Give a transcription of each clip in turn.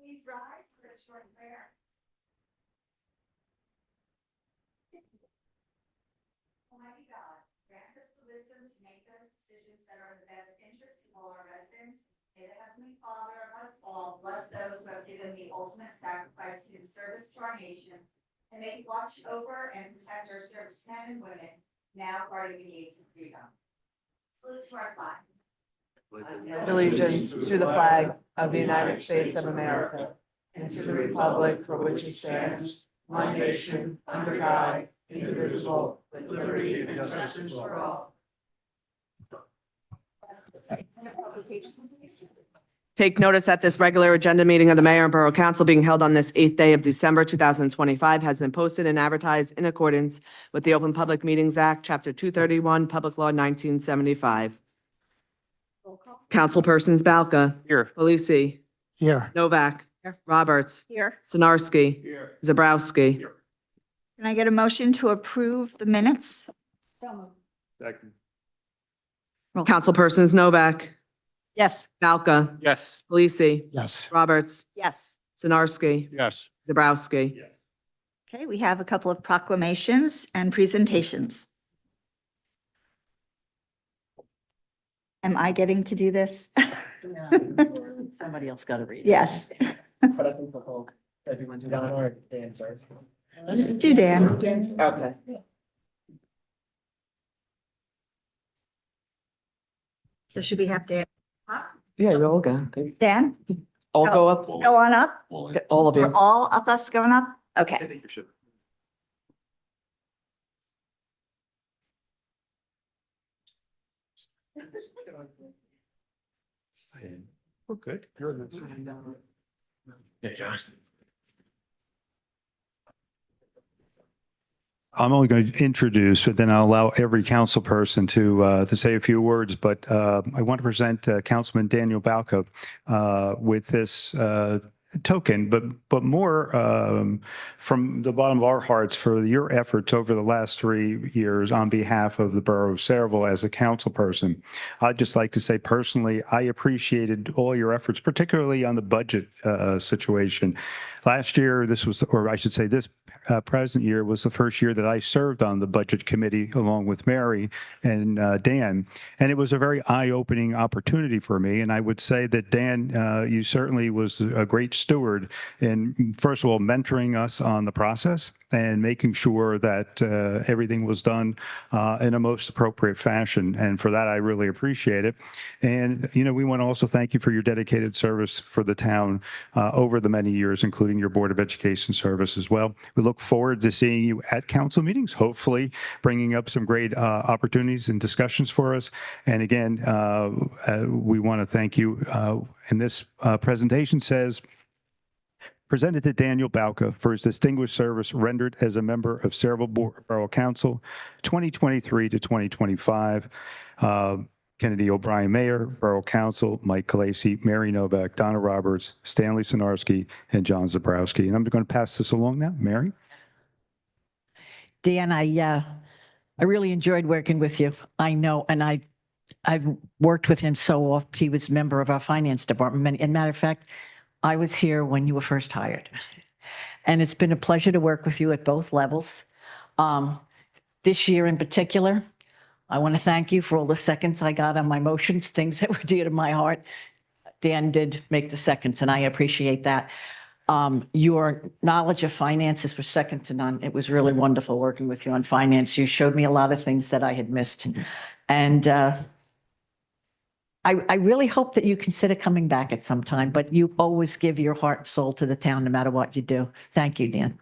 Please rise for a short prayer. Almighty God, grant us the wisdom to make those decisions that are in the best interest of all our residents. May the Heavenly Father of us all bless those who have given the ultimate sacrifice in service to our nation, and may He watch over and protect our servicemen and women now guarding the gates of freedom. Salute to our flag. Allegiance to the flag of the United States of America and to the republic for which it stands, one nation, under God, indivisible, with liberty and justice for all. Take notice that this regular agenda meeting of the Mayor and Borough Council being held on this 8th day of December 2025 has been posted and advertised in accordance with the Open Public Meetings Act, Chapter 231, Public Law 1975. Councilpersons Balca. Here. Polisi. Here. Novak. Roberts. Here. Sinarski. Zabrowski. Can I get a motion to approve the minutes? Second. Councilpersons Novak. Yes. Balca. Yes. Polisi. Yes. Roberts. Yes. Sinarski. Yes. Zabrowski. Okay, we have a couple of proclamations and presentations. Am I getting to do this? Somebody else got to read. Yes. But I think the whole, everyone do Don or Dan first. Do Dan. Okay. So should we have Dan? Yeah, you're all good. Dan, All go up. go on up. All of We're you. all of us going up? Okay. think you should. We're good. You're in this. Yeah, John. I'm only going to introduce, but then I'll allow every council person to say a few words. But I want to present Councilman Daniel Balca with this token, but more from the bottom of our hearts for your efforts over the last 3 years on behalf of the borough of Saraville as a council person. I'd just like to say personally, I appreciated all your efforts, particularly on the budget situation. Last year, this was, or I should say this present year was the first year that I served on the budget committee along with Mary and Dan. And it was a very eye-opening opportunity for me. And I would say that Dan, you certainly was a great steward in, first of all, mentoring us on the process and making sure that everything was done in a most appropriate fashion. And for that, I really appreciate it. And, you know, we want to also thank you for your dedicated service for the town over the many years, including your Board of Education service as well. We look forward to seeing you at council meetings, hopefully bringing up some great opportunities and discussions for us. And again, we want to thank you. And this presentation says, presented to Daniel Balca for his distinguished service rendered as a member of Saraville Borough Council 2023 to 2025. Kennedy O'Brien, Mayor, Borough Council, Mike Calasi, Mary Novak, Donna Roberts, Stanley Sinarski, and John Zabrowski. And I'm going to pass this along now. Mary? Dan, I really enjoyed working with you. I know, and I've worked with him so often. He was a member of our finance department. And matter of fact, I was here when you were first hired. And it's been a pleasure to work with you at both levels. This year in particular, I want to thank you for all the seconds I got on my motions, things that were dear to my heart. Dan did make the seconds, and I appreciate that. Your knowledge of finances was second to none. It was really wonderful working with you on finance. You showed me a lot of things that I had missed. And I really hope that you consider coming back at some time, but you always give your heart and soul to the town no matter what you do. Thank you, Dan.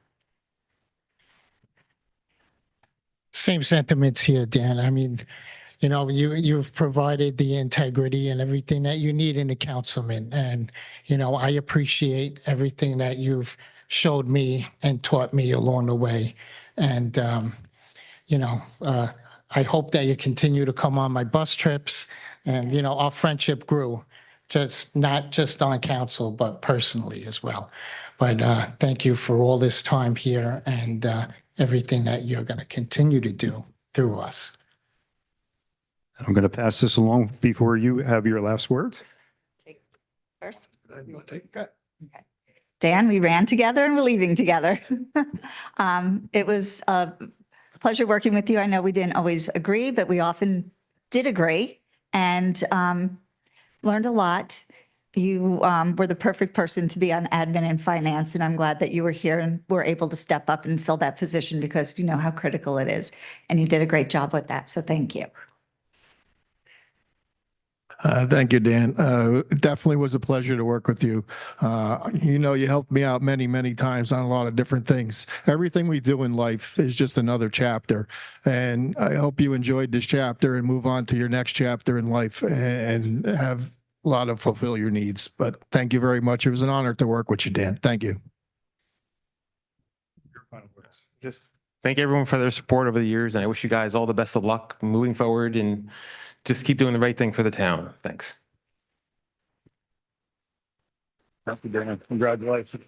Same sentiments here, Dan. I mean, you know, you've provided the integrity and everything that you need in a councilman. And, you know, I appreciate everything that you've showed me and taught me along the way. And, you know, I hope that you continue to come on my bus trips. And, you know, our friendship grew, not just on council, but personally as well. But thank you for all this time here and everything that you're going to continue to do through us. I'm going to pass this along before you have your last words. Take first. You want to take it? Okay. Dan, we ran together and we're leaving together. It was a pleasure working with you. I know we didn't always agree, but we often did agree and learned a lot. You were the perfect person to be on admin and finance, and I'm glad that you were here and were able to step up and fill that position because you know how critical it is. And you did a great job with that, so thank you. Thank you, Dan. It definitely was a pleasure to work with you. You helped me out many, many times on a lot of different things. Everything we do in life is just another chapter. And I hope you enjoyed this chapter and move on to your next chapter in life and have a lot of fulfill your needs. But thank you very much. It was an honor to work with you, Dan. Thank you. Just thank everyone for their support over the years, and I wish you guys all the best of luck moving forward and just keep doing the right thing for the town. Thanks. Thank you, Dan. Congratulations.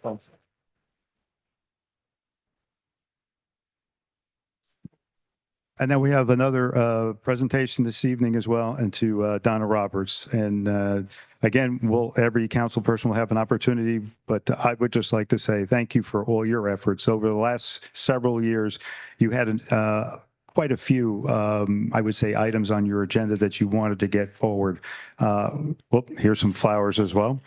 And then we have another presentation this evening as well, and to Donna Roberts. And again, every council person will have an opportunity, but I would just like to say thank you for all your efforts. Over the last several years, you had quite a few, I would say, items on your agenda that you wanted to get forward. Here's some flowers as well.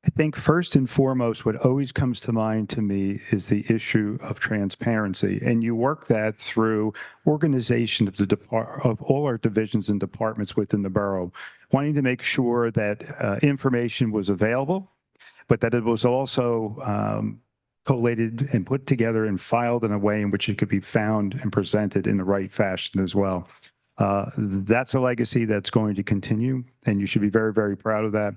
I think first and foremost, what always comes to mind to me is the issue of transparency. And you work that through organization of all our divisions and departments within the borough, wanting to make sure that information was available, but that it was also collated and put together and filed in a way in which it could be found and presented in the right fashion as well. That's a legacy that's going to continue, and you should be very, very proud of that.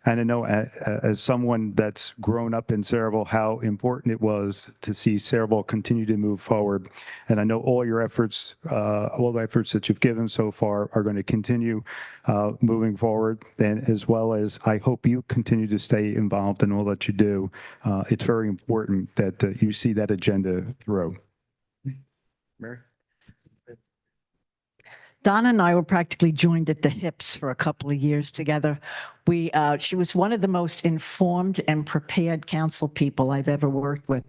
And I know as someone that's grown up in Saraville, how important it was to see Saraville continue to move forward. And I know all your efforts, all the efforts that you've given so far are going to continue moving forward. And as well as I hope you continue to stay involved in all that you do. It's very important that you see that agenda through. Mary? Donna and I were practically joined at the hips for a couple of years together. She was one of the most informed and prepared council people I've ever worked with.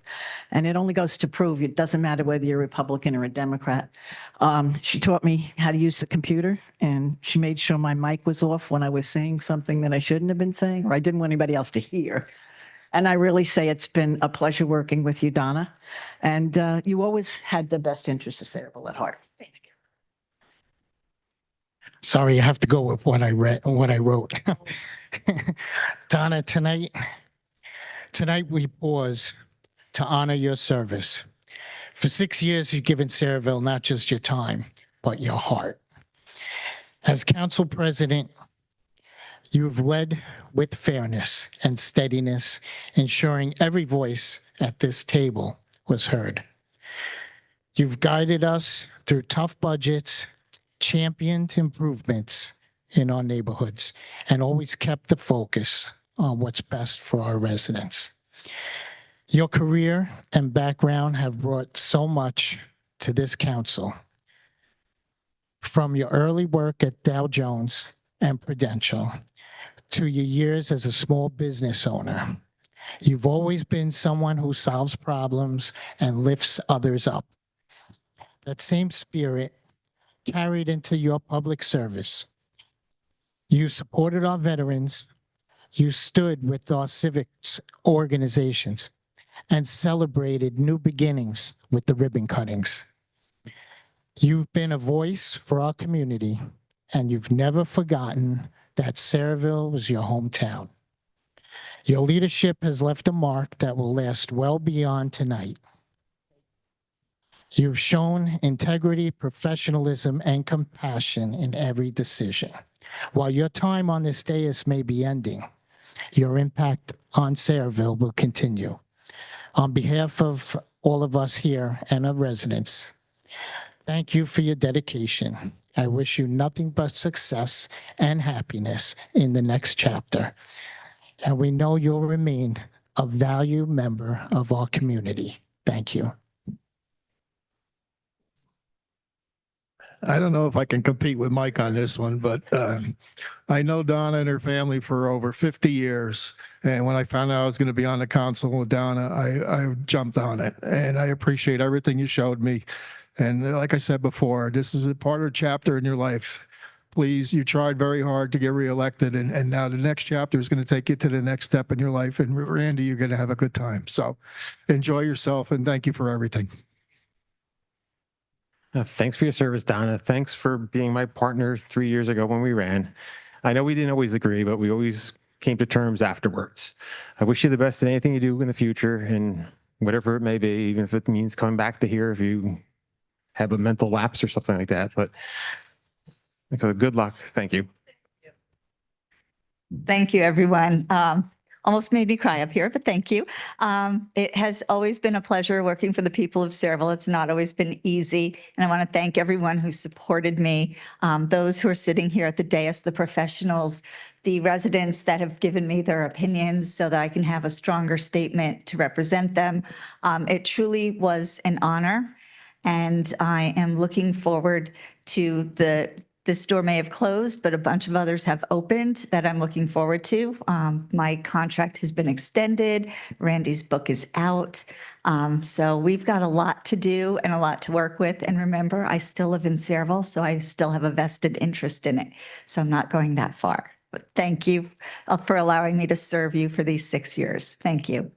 And it only goes to prove it doesn't matter whether you're a Republican or a Democrat. She taught me how to use the computer, and she made sure my mic was off when I was saying something that I shouldn't have been saying, or I didn't want anybody else to hear. And I really say it's been a pleasure working with you, Donna. And you always had the best interests of Saraville at heart. Thank you. Sorry, I have to go with what I wrote. Donna, tonight we pause to honor your service. For 6 years, you've given Saraville not just your time, but your heart. As council president, you've led with fairness and steadiness, ensuring every voice at this table was heard. You've guided us through tough budgets, championed improvements in our neighborhoods, and always kept the focus on what's best for our residents. Your career and background have brought so much to this council. From your early work at Dow Jones and Prudential to your years as a small business owner, you've always been someone who solves problems and lifts others up. That same spirit carried into your public service. You supported our veterans, you stood with our civics organizations, and celebrated new beginnings with the ribbon cuttings. You've been a voice for our community, and you've never forgotten that Saraville was your hometown. Your leadership has left a mark that will last well beyond tonight. You've shown integrity, professionalism, and compassion in every decision. While your time on this dais may be ending, your impact on Saraville will continue. On behalf of all of us here and our residents, thank you for your dedication. I wish you nothing but success and happiness in the next chapter. And we know you'll remain a valued member of our community. Thank you. I don't know if I can compete with Mike on this one, but I know Donna and her family for over 50 years. And when I found out I was going to be on the council with Donna, I jumped on it. And I appreciate everything you showed me. And like I said before, this is a part of a chapter in your life. Please, you tried very hard to get reelected, and now the next chapter is going to take you to the next step in your life. And Randy, you're going to have a good time. So enjoy yourself, and thank you for everything. Thanks for your service, Donna. Thanks for being my partner 3 years ago when we ran. I know we didn't always agree, but we always came to terms afterwards. I wish you the best in anything you do in the future and whatever it may be, even if it means coming back to here if you have a mental lapse or something like that. But good luck. Thank you. Thank you, everyone. Almost made me cry up here, but thank you. It has always been a pleasure working for the people of Sayreville. It's not always been easy. And I want to thank everyone who supported me, those who are sitting here at the dais, the professionals, the residents that have given me their opinions so that I can have a stronger statement to represent them. It truly was an honor. And I am looking forward to this door may have closed, but a bunch of others have opened that I'm looking forward to. My contract has been extended. Randy's book is out. So we've got a lot to do and a lot to work with. And remember, I still live in Sayreville, so I still have a vested interest in it. So I'm not going that far. But thank you for allowing me to serve you for these 6 years. Thank you.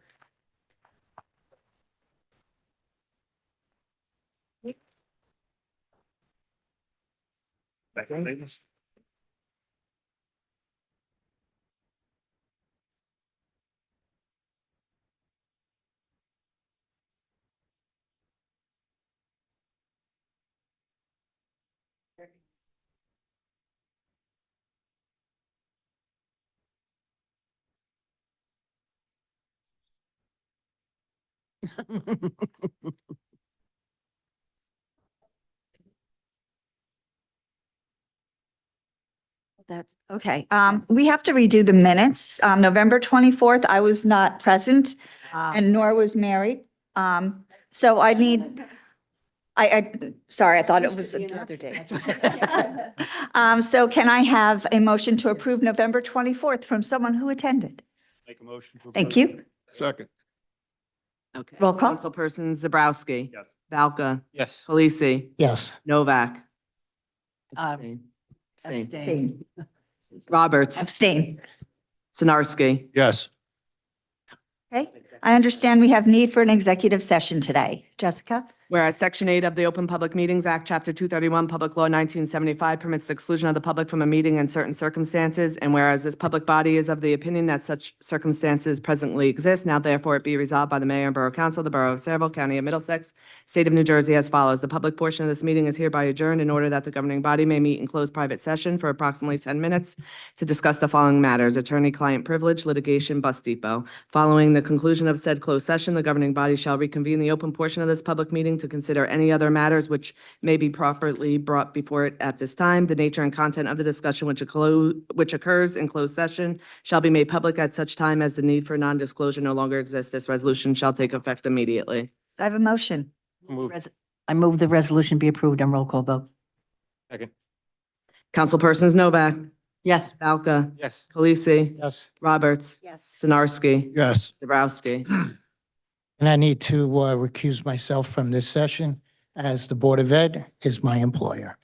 That's okay. We have to redo the minutes. November 24th, I was not present and nor was Mary. So I need, sorry, I thought it was another day. So can I have a motion to approve November 24th from someone who attended? Make a motion. Thank you. Second. Okay. Roll call. Councilperson Zabrowski. Yes. Valka. Yes. Polisi. Yes. Novak. Um, Abstain. Abstain. Roberts. Abstain. Sinarski. Yes. Okay. I understand we have need for an executive session today. Jessica? Whereas Section 8 of the Open Public Meetings Act, Chapter 231, Public Law 1975 permits the exclusion of the public from a meeting in certain circumstances, and whereas this public body is of the opinion that such circumstances presently exist, now therefore it be resolved by the Mayor and Borough Council of the Borough of Sayreville, County of Middlesex, State of New Jersey as follows. The public portion of this meeting is hereby adjourned in order that the governing body may meet in closed private session for approximately 10 minutes to discuss the following matters: attorney-client privilege, litigation, bus depot. Following the conclusion of said closed session, the governing body shall reconvene the open portion of this public meeting to consider any other matters which may be properly brought before it at this time. The nature and content of the discussion which occurs in closed session shall be made public at such time as the need for non-disclosure no longer exists. This resolution shall take effect immediately. I have a motion. I move the resolution be approved and roll call vote. Second. Councilpersons Novak. Yes. Valka. Yes. Polisi. Yes. Roberts. Yes. Sinarski. Yes. Zabrowski. And I need to recuse myself from this session as the Board of Ed is my employer.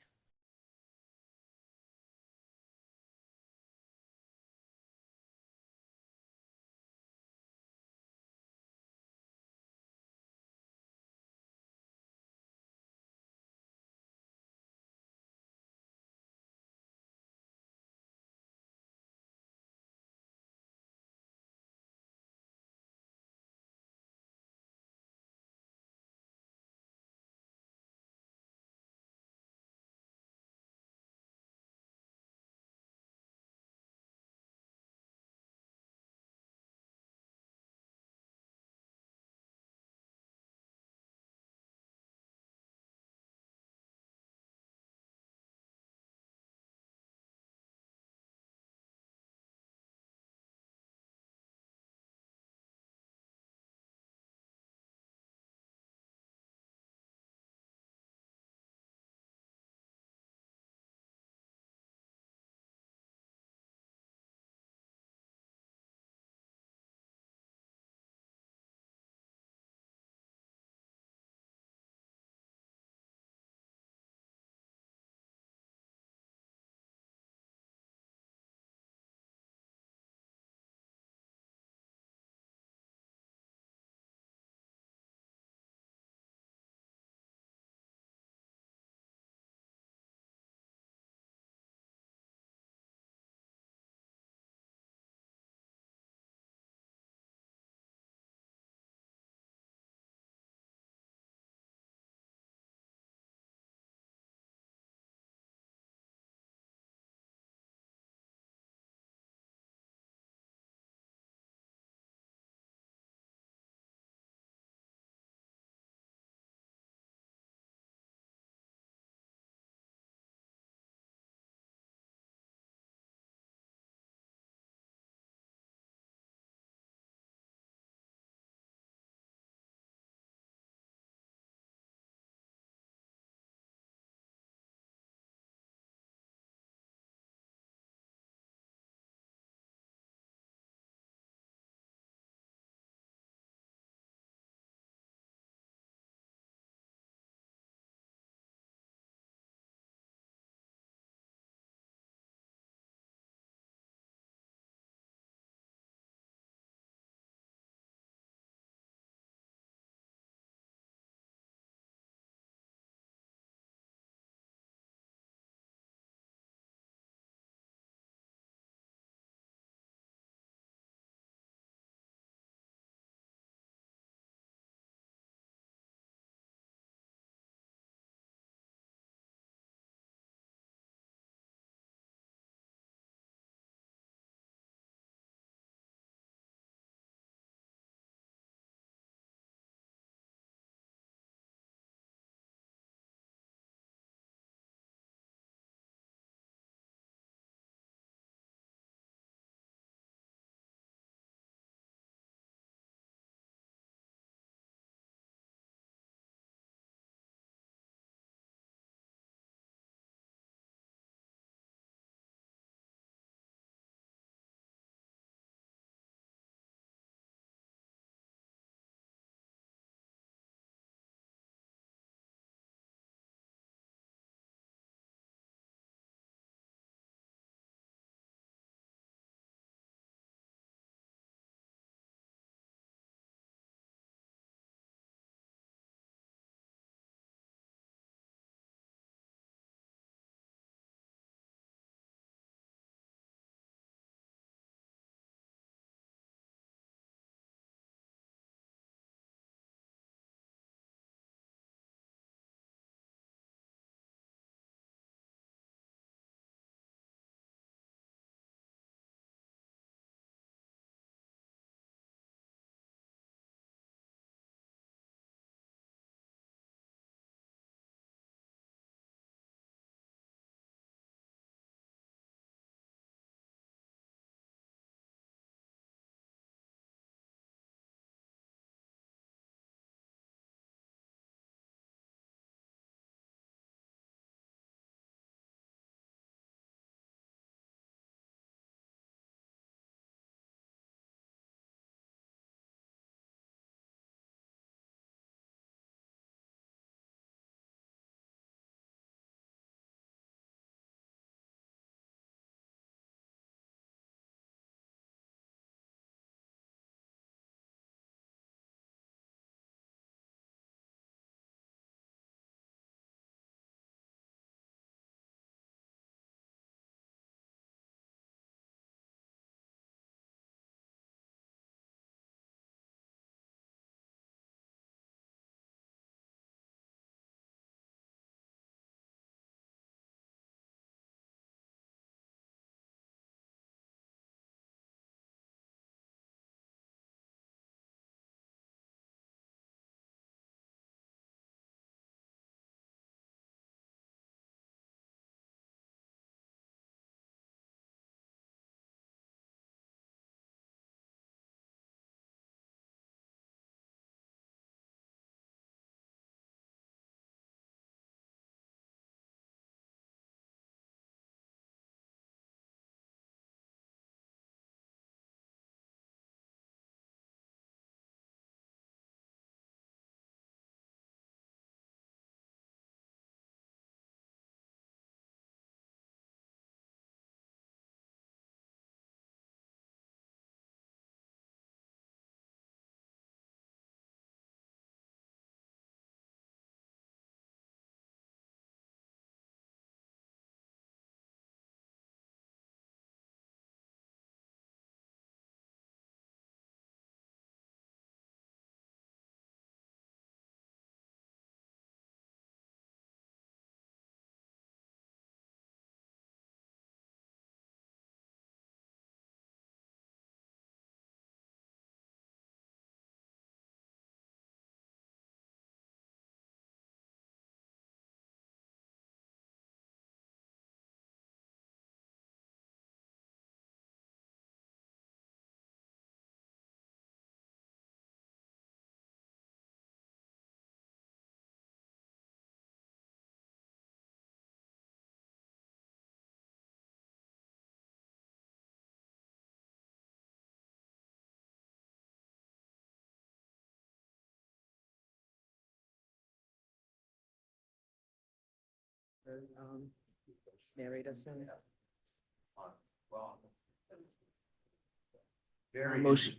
Mary doesn't.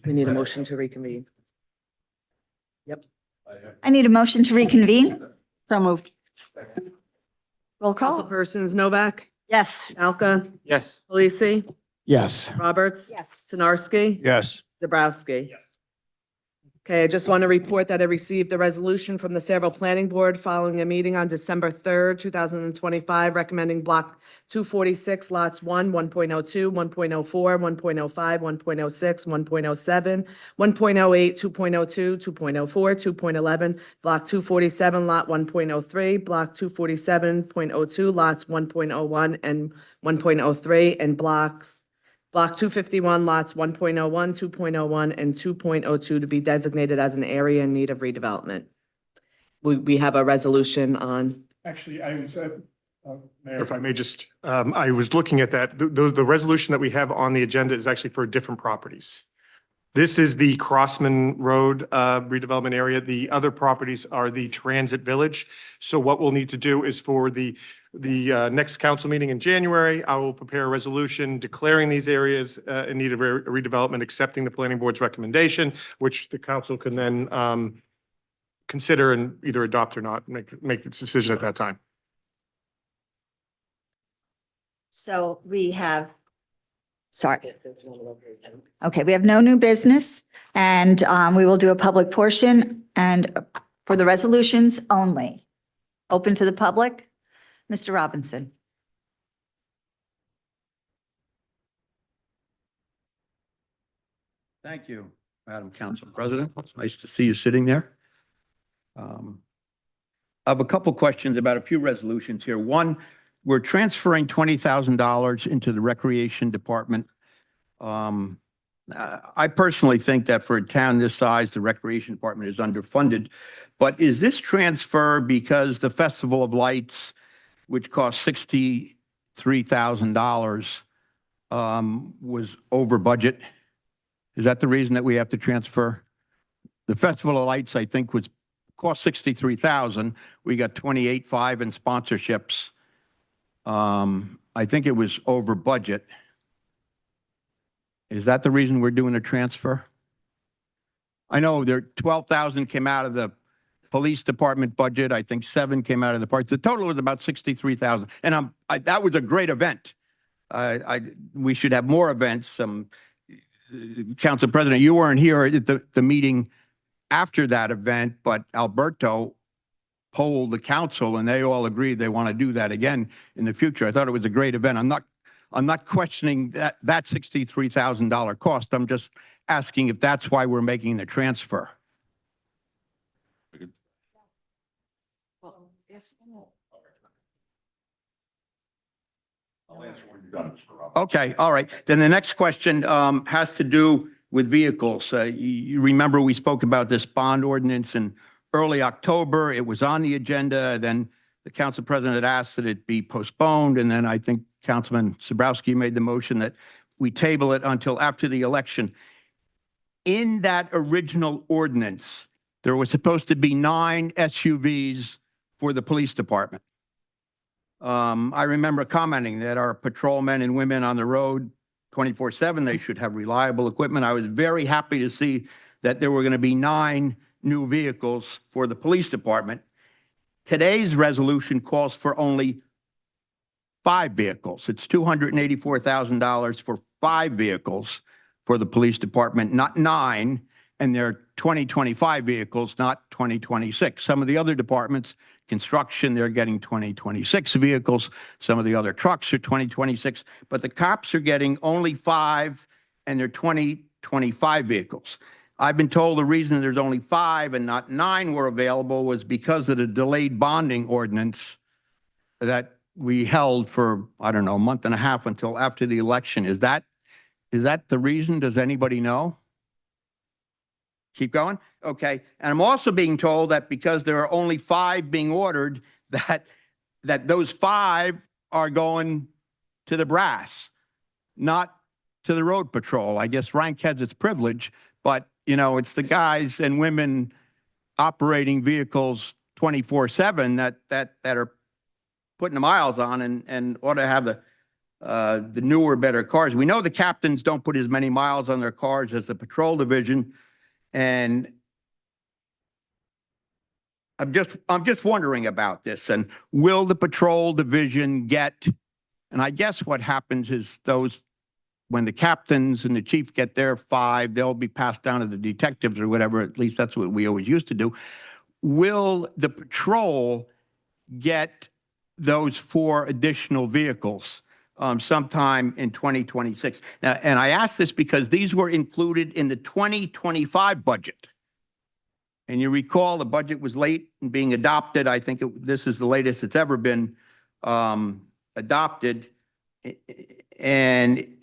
We need a motion to reconvene. I need a motion to reconvene. So moved. Roll call. Councilpersons Novak, Yes. Alka, Yes. Parisi, Yes. Roberts. Yes. Sinarski. Yes. Zabrowski. Okay, I just want to report that I received a resolution from the Sayreville Planning Board following a meeting on December 3rd, 2025, recommending Block 246, Lots 1, 1.02, 1.04, 1.05, 1.06, 1.07, 1.08, 2.02, 2.04, 2.11, Block 247, Lot 1.03, Block 247.02, Lots 1.01 and 1.03, and Block 251, lots 1.01, 2.01, and 2.02 to be designated as an area in need of redevelopment. We have a resolution on, Actually, I was, Mayor, if I may just, I was looking at that. The resolution that we have on the agenda is actually for different properties. This is the Crossman Road redevelopment area. The other properties are the Transit Village. So what we'll need to do is for the next council meeting in January, I will prepare a resolution declaring these areas in need of redevelopment, accepting the planning board's recommendation, which the council can then consider and either adopt or not, make the decision at that time. So we have, sorry. Okay, we have no new business and we will do a public portion and for the resolutions only. Open to the public. Mr. Robinson. Thank you, Madam Council President. It's nice to see you sitting there. I have a couple questions about a few resolutions here. One, we're transferring $20,000 into the Recreation Department. I personally think that for a town this size, the Recreation Department is underfunded. But is this transfer because the Festival of Lights, which cost $63,000, was over budget? Is that the reason that we have to transfer? The Festival of Lights, I think, cost $63,000. We got $28,500 in sponsorships. I think it was over budget. Is that the reason we're doing a transfer? I know there 12,000 came out of the police department budget. I think 7 came out of the parts. The total was about 63,000. And that was a great event. We should have more events. Council President, you weren't here at the meeting after that event, but Alberto polled the council and they all agreed they want to do that again in the future. I thought it was a great event. I'm not questioning that $63,000 cost. I'm just asking if that's why we're making the transfer. Okay, all right. Then the next question has to do with vehicles. You remember we spoke about this bond ordinance in early October. It was on the agenda. Then the council president had asked that it be postponed. And then I think Councilman Zabrowski made the motion that we table it until after the election. In that original ordinance, there was supposed to be 9 SUVs for the police department. I remember commenting that our patrolmen and women on the road 24/7, they should have reliable equipment. I was very happy to see that there were going to be 9 new vehicles for the police department. Today's resolution calls for only 5 vehicles. It's $284,000 for 5 vehicles for the police department, not 9, and they're 2025 vehicles, not 2026. Some of the other departments, construction, they're getting 2026 vehicles. Some of the other trucks are 2026, but the cops are getting only 5 and they're 2025 vehicles. I've been told the reason there's only 5 and not 9 were available was because of the delayed bonding ordinance that we held for, I don't know, a month and a half until after the election. Is that the reason? Does anybody know? Keep going? Okay. And I'm also being told that because there are only 5 being ordered, that those 5 are going to the brass, not to the road patrol. I guess rank has its privilege, but you know, it's the guys and women operating vehicles 24/7 that are putting the miles on and ought to have the newer, better cars. We know the captains don't put as many miles on their cars as the patrol division. And I'm just wondering about this. And will the patrol division get, and I guess what happens is when the captains and the chief get their 5, they'll be passed down to the detectives or whatever. At least that's what we always used to do. Will the patrol get those 4 additional vehicles sometime in 2026? Now, and I ask this because these were included in the 2025 budget. And you recall the budget was late in being adopted. I think this is the latest it's ever been adopted. And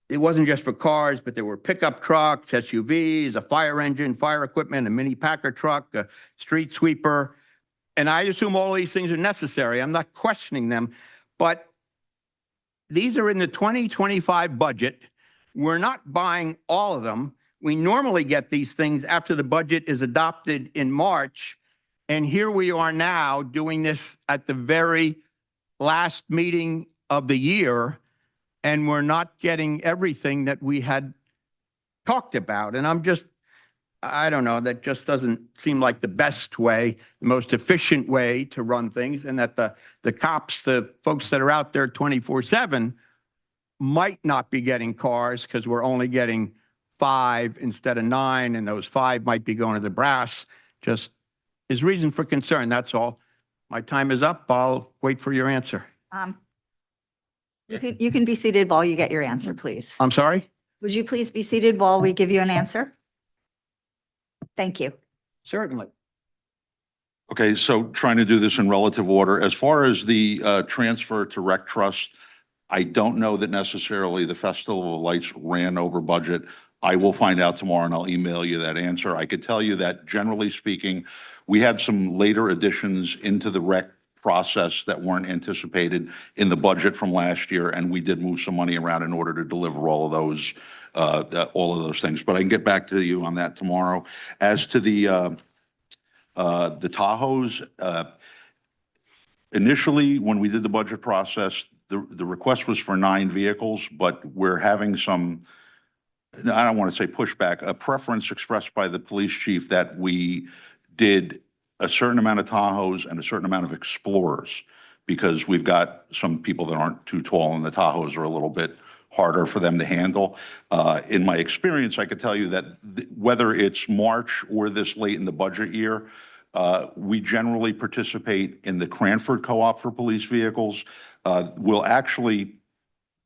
it wasn't just for cars, but there were pickup trucks, SUVs, a fire engine, fire equipment, a mini Packer truck, a street sweeper. And I assume all these things are necessary. I'm not questioning them, but these are in the 2025 budget. We're not buying all of them. We normally get these things after the budget is adopted in March. And here we are now doing this at the very last meeting of the year, and we're not getting everything that we had talked about. And I don't know, that just doesn't seem like the best way, the most efficient way to run things, and that the cops, the folks that are out there 24/7 might not be getting cars because we're only getting 5 instead of 9, and those 5 might be going to the brass. Just is reason for concern, that's all. My time is up. I'll wait for your answer. You can be seated while you get your answer, please. I'm sorry? Would you please be seated while we give you an answer? Thank you. Certainly. Okay, so trying to do this in relative order. As far as the transfer to Rec Trust, I don't know that necessarily the Festival of Lights ran over budget. I will find out tomorrow and I'll email you that answer. I could tell you that generally speaking, we had some later additions into the rec process that weren't anticipated in the budget from last year, and we did move some money around in order to deliver all of those things. But I can get back to you on that tomorrow. As to the Tahoes, initially when we did the budget process, the request was for 9 vehicles, but we're having some, I don't want to say pushback, a preference expressed by the police chief that we did a certain amount of Tahoes and a certain amount of Explorers, because we've got some people that aren't too tall and the Tahoes are a little bit harder for them to handle. In my experience, I could tell you that whether it's March or this late in the budget year, we generally participate in the Cranford Co-op for police vehicles. We'll actually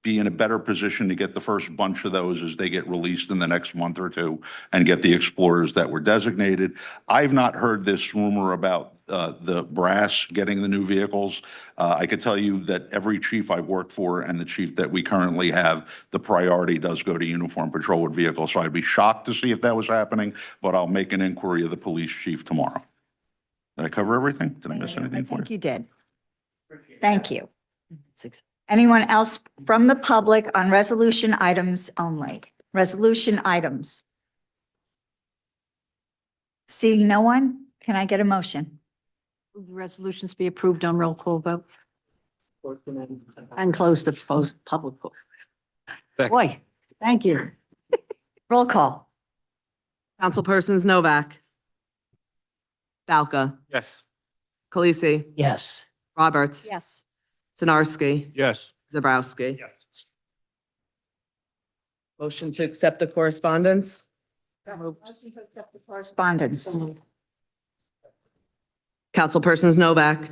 be in a better position to get the first bunch of those as they get released in the next month or two and get the Explorers that were designated. I've not heard this rumor about the brass getting the new vehicles. I could tell you that every chief I've worked for and the chief that we currently have, the priority does go to uniform patrol with vehicles. So I'd be shocked to see if that was happening, but I'll make an inquiry of the police chief tomorrow. Did I cover everything? Did I miss anything for you? I think you did. Thank you. Anyone else from the public on resolution items only? Resolution items. Seeing no one, can I get a motion? The resolutions be approved on roll call vote. And close the public vote. Boy, thank you. Roll call. Councilpersons Novak, Balca, Yes. Khaleesi, Yes. Roberts, Yes. Sinarski, Yes. Zabrowski. Motion to accept the correspondence? Correspondence. Councilpersons Novak,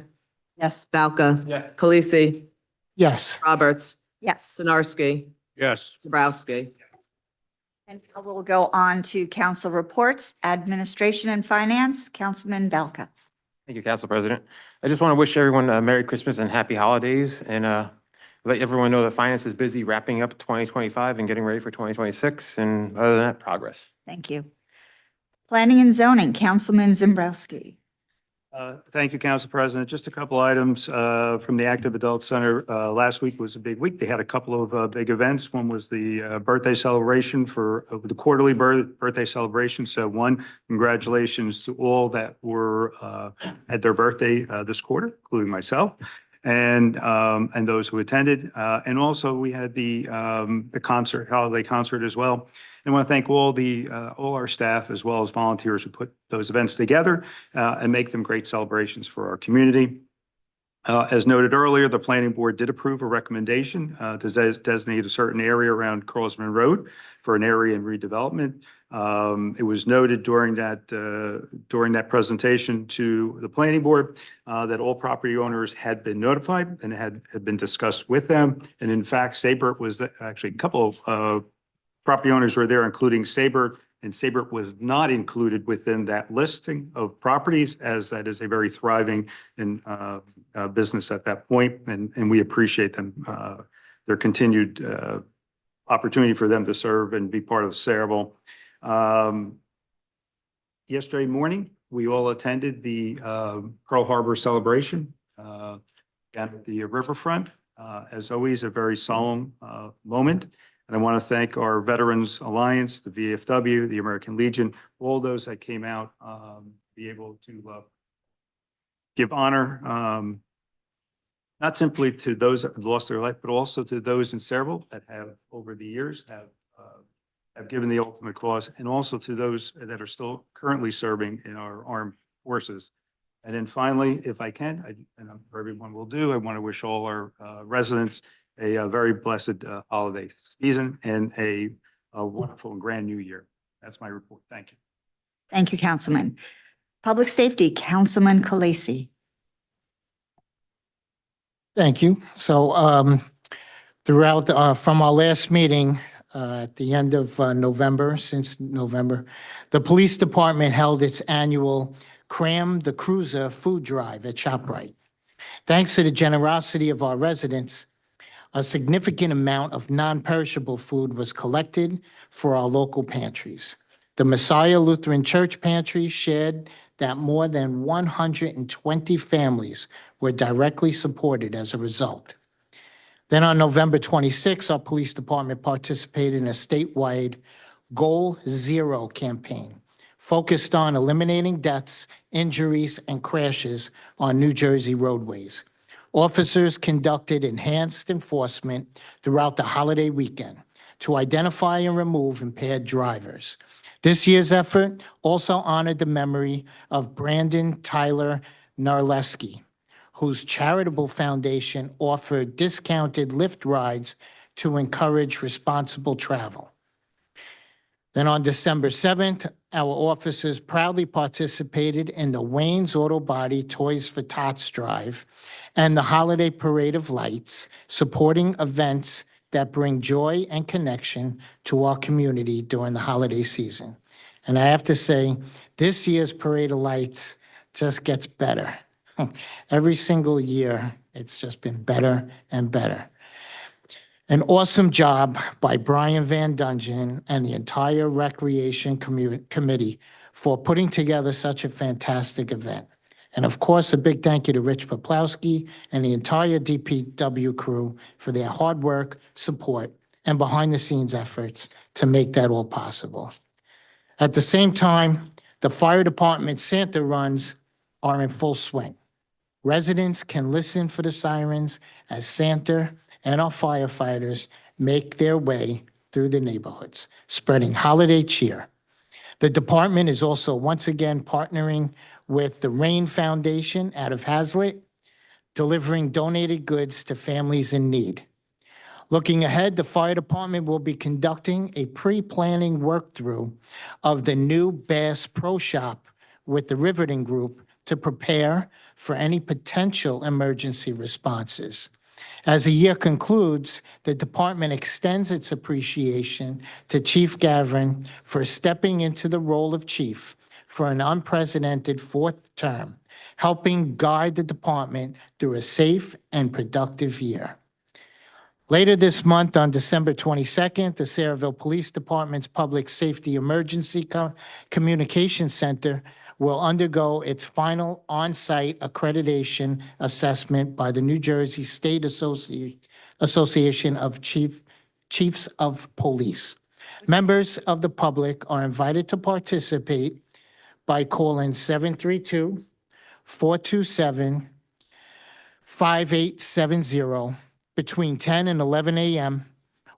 Yes. Balca, Yes. Khaleesi, Yes. Roberts, Yes. Sinarski, Yes. Zabrowski. And now we'll go on to council reports, administration and finance. Councilman Belka. Thank you, Council President. I just want to wish everyone a Merry Christmas and Happy Holidays, and let everyone know that finance is busy wrapping up 2025 and getting ready for 2026, and other than that, progress. Thank you. Planning and zoning, Councilman Zimbrowski. Thank you, Council President. Just a couple items from the Active Adult Center. Last week was a big week. They had a couple of big events. One was the birthday celebration for the quarterly birthday celebration. So one, congratulations to all that were had their birthday this quarter, including myself. and those who attended. And also we had the concert, holiday concert as well. And I want to thank all our staff as well as volunteers who put those events together and make them great celebrations for our community. As noted earlier, the planning board did approve a recommendation to designate a certain area around Crosman Road for an area in redevelopment. It was noted during that presentation to the planning board that all property owners had been notified and had been discussed with them. And in fact, Sabre was actually a couple of property owners were there, including Sabre, and Sabre was not included within that listing of properties, as that is a very thriving business at that point, and we appreciate them, their continued opportunity for them to serve and be part of Sayreville. Yesterday morning, we all attended the Pearl Harbor celebration at the riverfront. As always, a very solemn moment. And I want to thank our Veterans Alliance, the VFW, the American Legion, all those that came out, be able to give honor, not simply to those that have lost their life, but also to those in Sayreville that have, over the years, have given the ultimate cause, and also to those that are still currently serving in our armed forces. And then finally, if I can, and I'm sure everyone will do, I want to wish all our residents a very blessed holiday season and a wonderful and grand new year. That's my report. Thank you. Thank you, Councilman. Public Safety, Councilman Khaleesi. Thank you. So throughout, from our last meeting at the end of November, since November, the police department held its annual Cram the Cruiser food drive at ShopRite. Thanks to the generosity of our residents, a significant amount of non-perishable food was collected for our local pantries. The Messiah Lutheran Church pantry shared that more than 120 families were directly supported as a result. Then on November 26, our police department participated in a statewide Goal Zero campaign focused on eliminating deaths, injuries, and crashes on New Jersey roadways. Officers conducted enhanced enforcement throughout the holiday weekend to identify and remove impaired drivers. This year's effort also honored the memory of Brandon Tyler Narleski, whose charitable foundation offered discounted Lyft rides to encourage responsible travel. Then on December 7th, our officers proudly participated in the Wayne's Auto Body Toys for Tots Drive and the Holiday Parade of Lights, supporting events that bring joy and connection to our community during the holiday season. And I have to say, this year's Parade of Lights just gets better. Every single year, it's just been better and better. An awesome job by Brian Van Dungen and the entire Recreation Committee for putting together such a fantastic event. And of course, a big thank you to Rich Poplowski and the entire DPW crew for their hard work, support, and behind-the-scenes efforts to make that all possible. At the same time, the fire department Santa runs are in full swing. Residents can listen for the sirens as Santa and our firefighters make their way through the neighborhoods, spreading holiday cheer. The department is also once again partnering with the Rain Foundation out of Hazlet, delivering donated goods to families in need. Looking ahead, the fire department will be conducting a pre-planning work-through of the new Bass Pro Shop with the Riverton Group to prepare for any potential emergency responses. As the year concludes, the department extends its appreciation to Chief Gavin for stepping into the role of chief for an unprecedented fourth term, helping guide the department through a safe and productive year. Later this month, on December 22nd, the Sayreville Police Department's Public Safety Emergency Communication Center will undergo its final on-site accreditation assessment by the New Jersey State Association of Chiefs of Police. Members of the public are invited to participate by calling 732-427-5655 5870 between 10 and 11 a.m.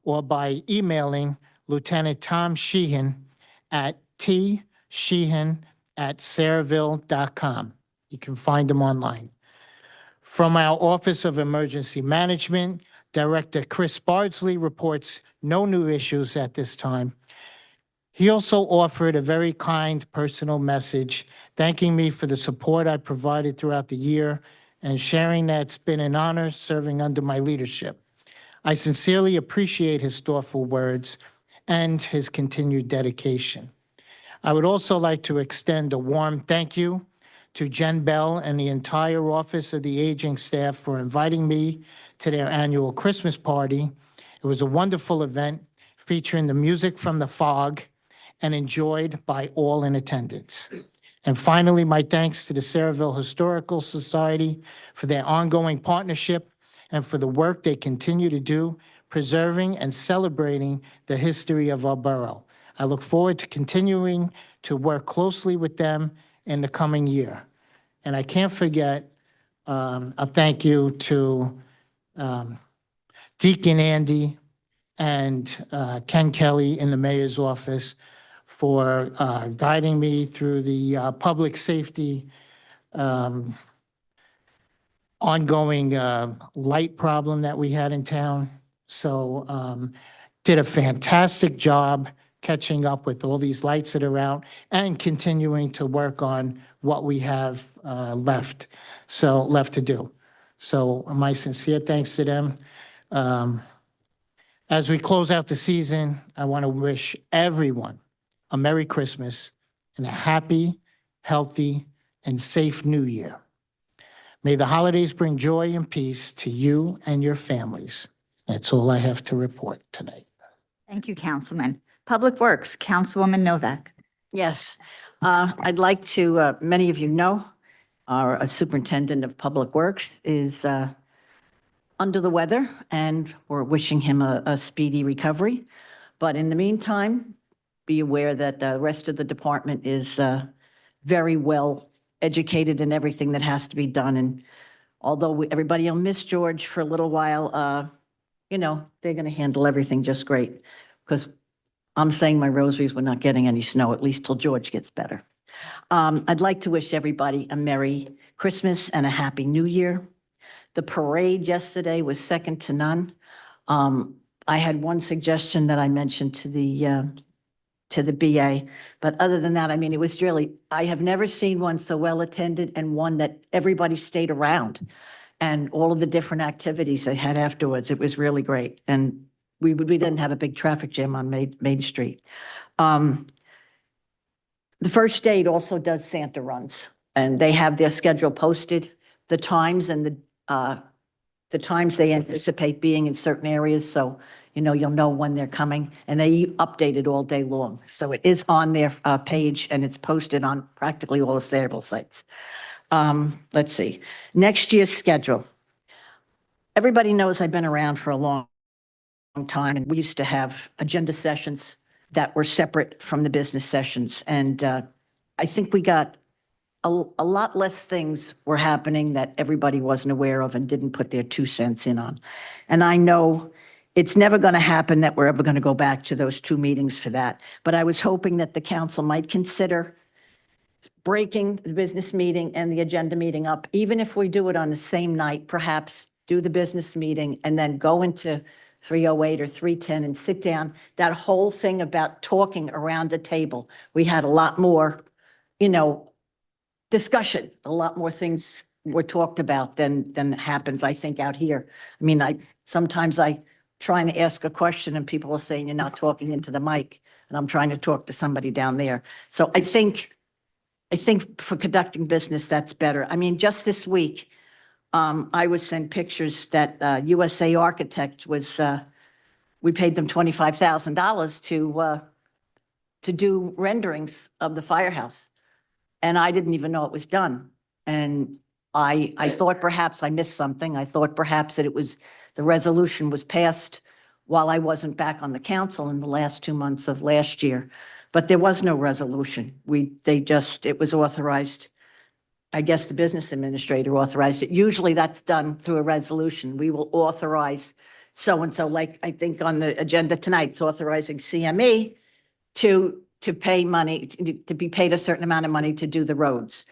or by emailing Lieutenant Tom Sheehan at tsheehan@saraville.com. You can find him online. From our Office of Emergency Management, Director Chris Bardsley reports no new issues at this time. He also offered a very kind personal message, thanking me for the support I provided throughout the year and sharing that it's been an honor serving under my leadership. I sincerely appreciate his thoughtful words and his continued dedication. I would also like to extend a warm thank you to Jen Bell and the entire Office of the Aging staff for inviting me to their annual Christmas party. It was a wonderful event featuring the music from the Fog and enjoyed by all in attendance. And finally, my thanks to the Saraville Historical Society for their ongoing partnership and for the work they continue to do, preserving and celebrating the history of our borough. I look forward to continuing to work closely with them in the coming year. And I can't forget a thank you to Deacon Andy and Ken Kelly in the mayor's office for guiding me through the public safety ongoing light problem that we had in town. So did a fantastic job catching up with all these lights that are out and continuing to work on what we have left to do. So my sincere thanks to them. As we close out the season, I want to wish everyone a Merry Christmas and a happy, healthy, and safe New Year. May the holidays bring joy and peace to you and your families. That's all I have to report tonight. Thank you, Councilman. Public Works, Councilwoman Novak. Yes, I'd like to, many of you know, our Superintendent of Public Works is under the weather, and we're wishing him a speedy recovery. But in the meantime, be aware that the rest of the department is very well educated in everything that has to be done. And although everybody will miss George for a little while, you know, they're going to handle everything just great, because I'm saying my rosaries, we're not getting any snow, at least till George gets better. I'd like to wish everybody a Merry Christmas and a Happy New Year. The parade yesterday was second to none. I had one suggestion that I mentioned to the BA, but other than that, I mean, it was really, I have never seen one so well attended and one that everybody stayed around, and all of the different activities they had afterwards. It was really great. And we didn't have a big traffic jam on Main Street. The First Aid also does Santa runs, and they have their schedule posted, the times and the times they anticipate being in certain areas. So, you know, you'll know when they're coming, and they update it all day long. So it is on their page, and it's posted on practically all the Saraville sites. Let's see, next year's schedule. Everybody knows I've been around for a long time, and we used to have agenda sessions that were separate from the business sessions. And I think we got a lot less things were happening that everybody wasn't aware of and didn't put their 2 cents in on. And I know it's never going to happen that we're ever going to go back to those 2 meetings for that. But I was hoping that the council might consider breaking the business meeting and the agenda meeting up, even if we do it on the same night, perhaps do the business meeting and then go into 308 or 310 and sit down. That whole thing about talking around the table, we had a lot more, you know, discussion, a lot more things were talked about than happens, I think, out here. I mean, sometimes I trying to ask a question and people are saying you're not talking into the mic, and I'm trying to talk to somebody down there. So I think for conducting business, that's better. I mean, just this week, I was sent pictures that USA Architect was, we paid them $25,000 to do renderings of the firehouse. And I didn't even know it was done. And I thought perhaps I missed something. I thought perhaps that the resolution was passed while I wasn't back on the council in the last 2 months of last year. But there was no resolution. It was authorized I guess the business administrator authorized it. Usually that's done through a resolution. We will authorize so-and-so, like I think on the agenda tonight, it's authorizing CME to pay money, to be paid a certain amount of money to do the roads.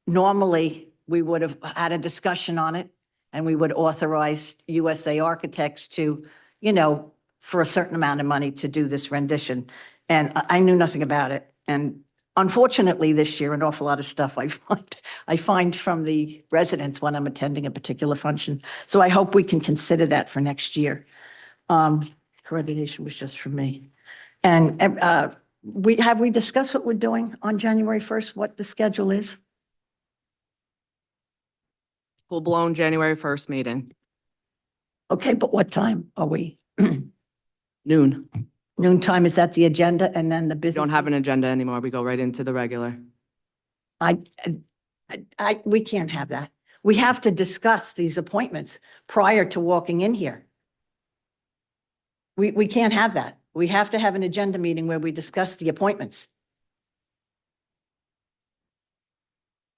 Normally, we would have had a discussion on it and we would authorize USA Architects to, for a certain amount of money to do this rendition. And I knew nothing about it. And unfortunately, this year, an awful lot of stuff I find from the residents when I'm attending a particular function. So I hope we can consider that for next year. Accreditation was just for me. And have we discussed what we're doing on January 1st, what the schedule is? Full-blown January 1st meeting, Okay, but what time are we? noon. Noon time, is that the agenda and then the We business? don't have an agenda anymore. We go right into the regular. We can't have that. We have to discuss these appointments prior to walking in here. We can't have that. We have to have an agenda meeting where we discuss the appointments.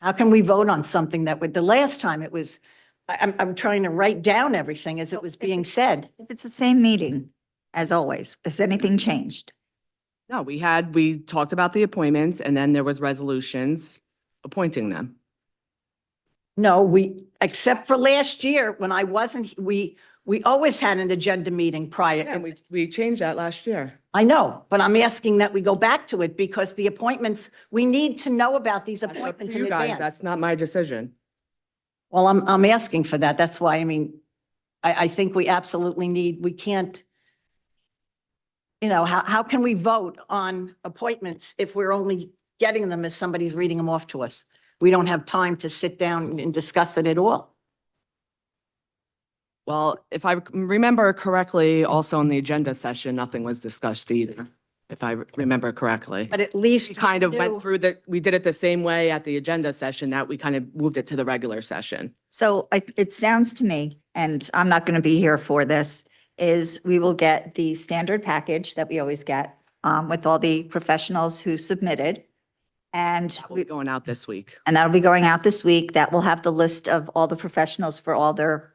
How can we vote on something that the last time it was, I'm trying to write down everything as it was being said. If it's the same meeting, as always, has anything changed? No, we talked about the appointments and then there was resolutions appointing them. No, except for last year when I wasn't, we always had an agenda meeting prior. And we changed that last year. I know, but I'm asking that we go back to it because the appointments, we need to know about these That's up to appointments in you guys. advance. That's not my decision. Well, I'm asking for that. That's why, I think we absolutely we can't, how can we vote on appointments if we're only getting them as somebody's reading them off to us? We don't have time to sit down and discuss it at all. Well, if I remember correctly, also in the agenda session, nothing was discussed either, if I remember correctly. But at least We kind of you went knew- through we did it the same way at the agenda session, that we kind of moved it to the regular session. So it sounds to me, and I'm not going to be here for this, is we will get the standard package that we always get with all the professionals who submitted. And That will be going out this week. and that'll be going out this week. That will have the list of all the professionals for all their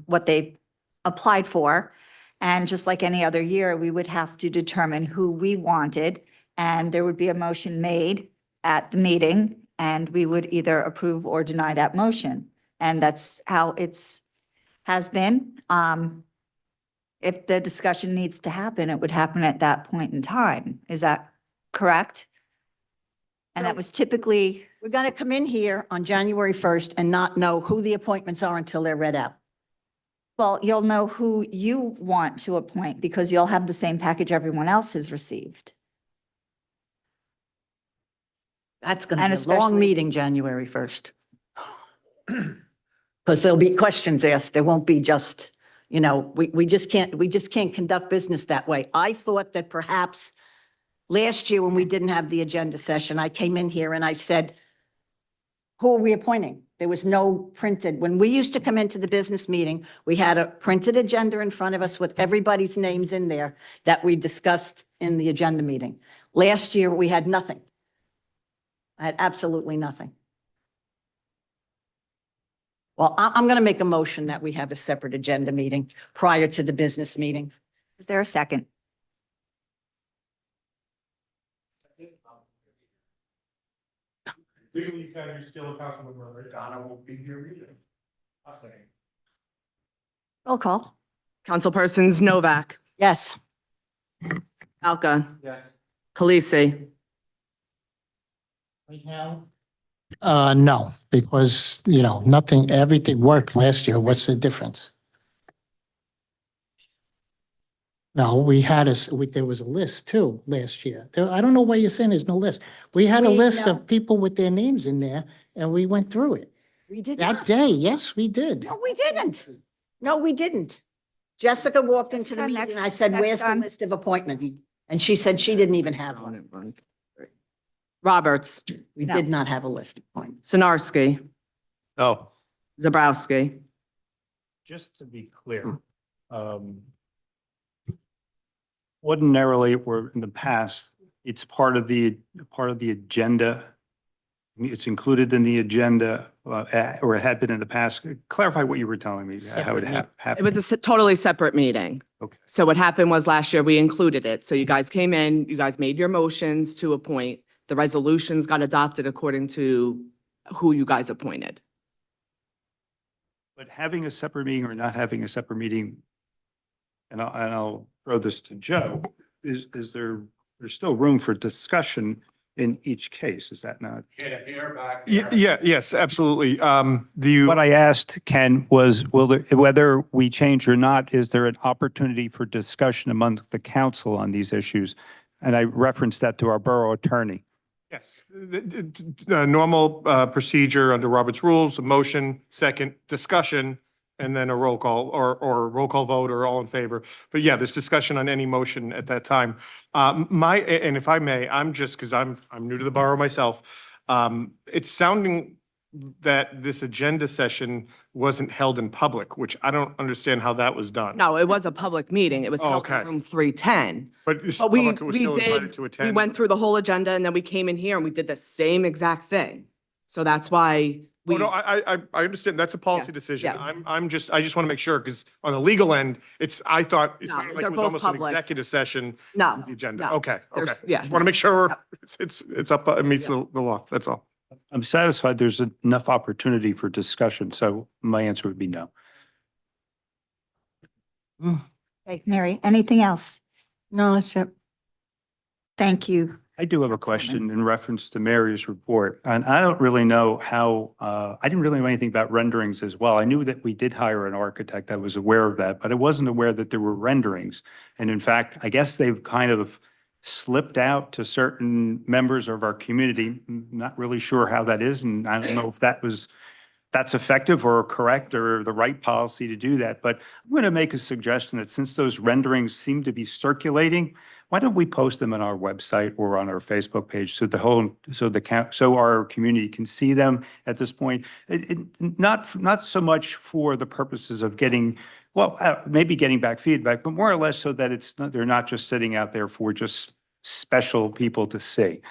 what they applied for. And just like any other year, we would have to determine who we wanted. And there would be a motion made at the meeting and we would either approve or deny that motion. And that's how has been. If the discussion needs to happen, it would happen at that point in time. Is that correct? And that was typically, We're going to come in here on January 1st and not know who the appointments are until they're read out. well, you'll know who you want to appoint because you'll have the same package everyone else has received. That's going And to be a long especially- meeting, January 1st. Because there'll be questions asked. There won't be just, we just can't conduct business that way. I thought that perhaps last year when we didn't have the agenda session, I came in here and I said, who are we appointing? There was no printed. When we used to come into the business meeting, we had a printed agenda in front of us with everybody's names in there that we discussed in the agenda meeting. Last year, we had nothing. I had absolutely nothing. Well, I'm going to make a motion that we have a separate agenda meeting prior to the business meeting. Is there a second? Legally, you can, you're still a council member, right? Donna won't be here either. I'll say. Roll call. Councilpersons Novak, Yes. Alka, Yes. Khaleesi, Right now? No, because, everything worked last year. What's the difference? No, there was a list too last year. I don't know why you're saying there's no list. We had a list of people with their names in there and we went through it. We did That not. day, yes, we did. No, we didn't. No, we didn't. Jessica walked into the Jessica, meeting next- and I said, next where's the time." list of appointments? And she said she didn't even have one. Roberts, We No. did not have a list of appointments. Sinarski, No. Zabrowski. Just to be clear, ordinarily, or in the past, it's part of the agenda it's included in the agenda, or it had been in the past. Clarify what you were telling me, how it Separate meeting. happened. It was a totally separate meeting. Okay. So what happened was last year, we included it. So you guys came in, you guys made your motions to appoint. The resolutions got adopted according to who you guys appointed. But having a separate meeting or not having a separate meeting, and I'll throw this to Joe, is there's still room for discussion in each case, is that not? Yes, absolutely. What I asked, Ken, was whether we change or not, is there an opportunity for discussion among the council on these issues? And I referenced that to our borough attorney. Yes, the normal procedure under Robert's rules, a motion, second, discussion, and then a roll call or roll call vote or all in favor. But yeah, there's discussion on any motion at that time. And if I may, I'm just, because I'm new to the borough myself, it's sounding that this agenda session wasn't held in public, which I don't understand how that was done. No, it was a public meeting. It was held in Okay. room 310. But this But we public was still invited did, to we attend. went through the whole agenda and then we came in here and we did the same exact thing. So that's why Oh, we, no, I understand. That's a policy Yeah, decision. yeah. I just want to make sure, because on the legal end, I thought it No, sounded like they're it was both almost an public. executive session. no, The agenda. no. Okay, There's- okay. yeah, Just want to make sure it's up, it meets the law. That's all. I'm satisfied there's enough opportunity for discussion, so my answer would be no. Okay, Mary, anything else? No, that's it. Thank you. I do have a question in reference to Mary's report, and I don't really know how, I didn't really know anything about renderings as well. I knew that we did hire an architect. I was aware of that, but I wasn't aware that there were renderings. And in fact, I guess they've kind of slipped out to certain members of our community. Not really sure how that is, and I don't know if that's effective or correct or the right policy to do that. But I'm going to make a suggestion that since those renderings seem to be circulating, why don't we post them on our website or on our Facebook page so our community can see them at this point? Not so much for the purposes of getting, maybe getting back feedback, but more or less so that they're not just sitting out there for just special people to see.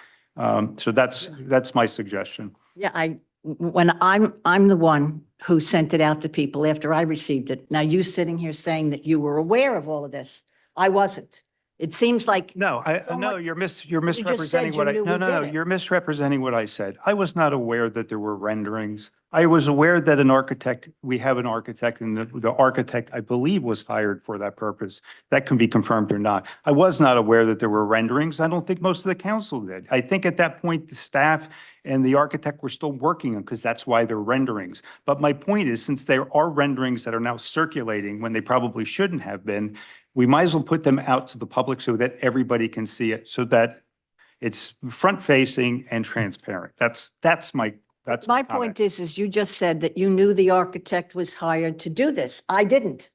So that's my suggestion. Yeah, when I'm the one who sent it out to people after I received it. Now you sitting here saying that you were aware of all of this. I wasn't. It seems like. No, Someone- you're just misrepresenting said what you knew we no, did it. you're misrepresenting what I said. I was not aware that there were renderings. I was aware that we have an architect, and the architect, I believe, was hired for that purpose. That can be confirmed or not. I was not aware that there were renderings. I don't think most of the council did. I think at that point, the staff and the architect were still working on, because that's why they're renderings. But my point is, since there are renderings that are now circulating when they probably shouldn't have been, we might as well put them out to the public so that everybody can see it, so that it's front-facing and transparent. That's my My comment. point is you just said that you knew the architect was hired to do this. I didn't.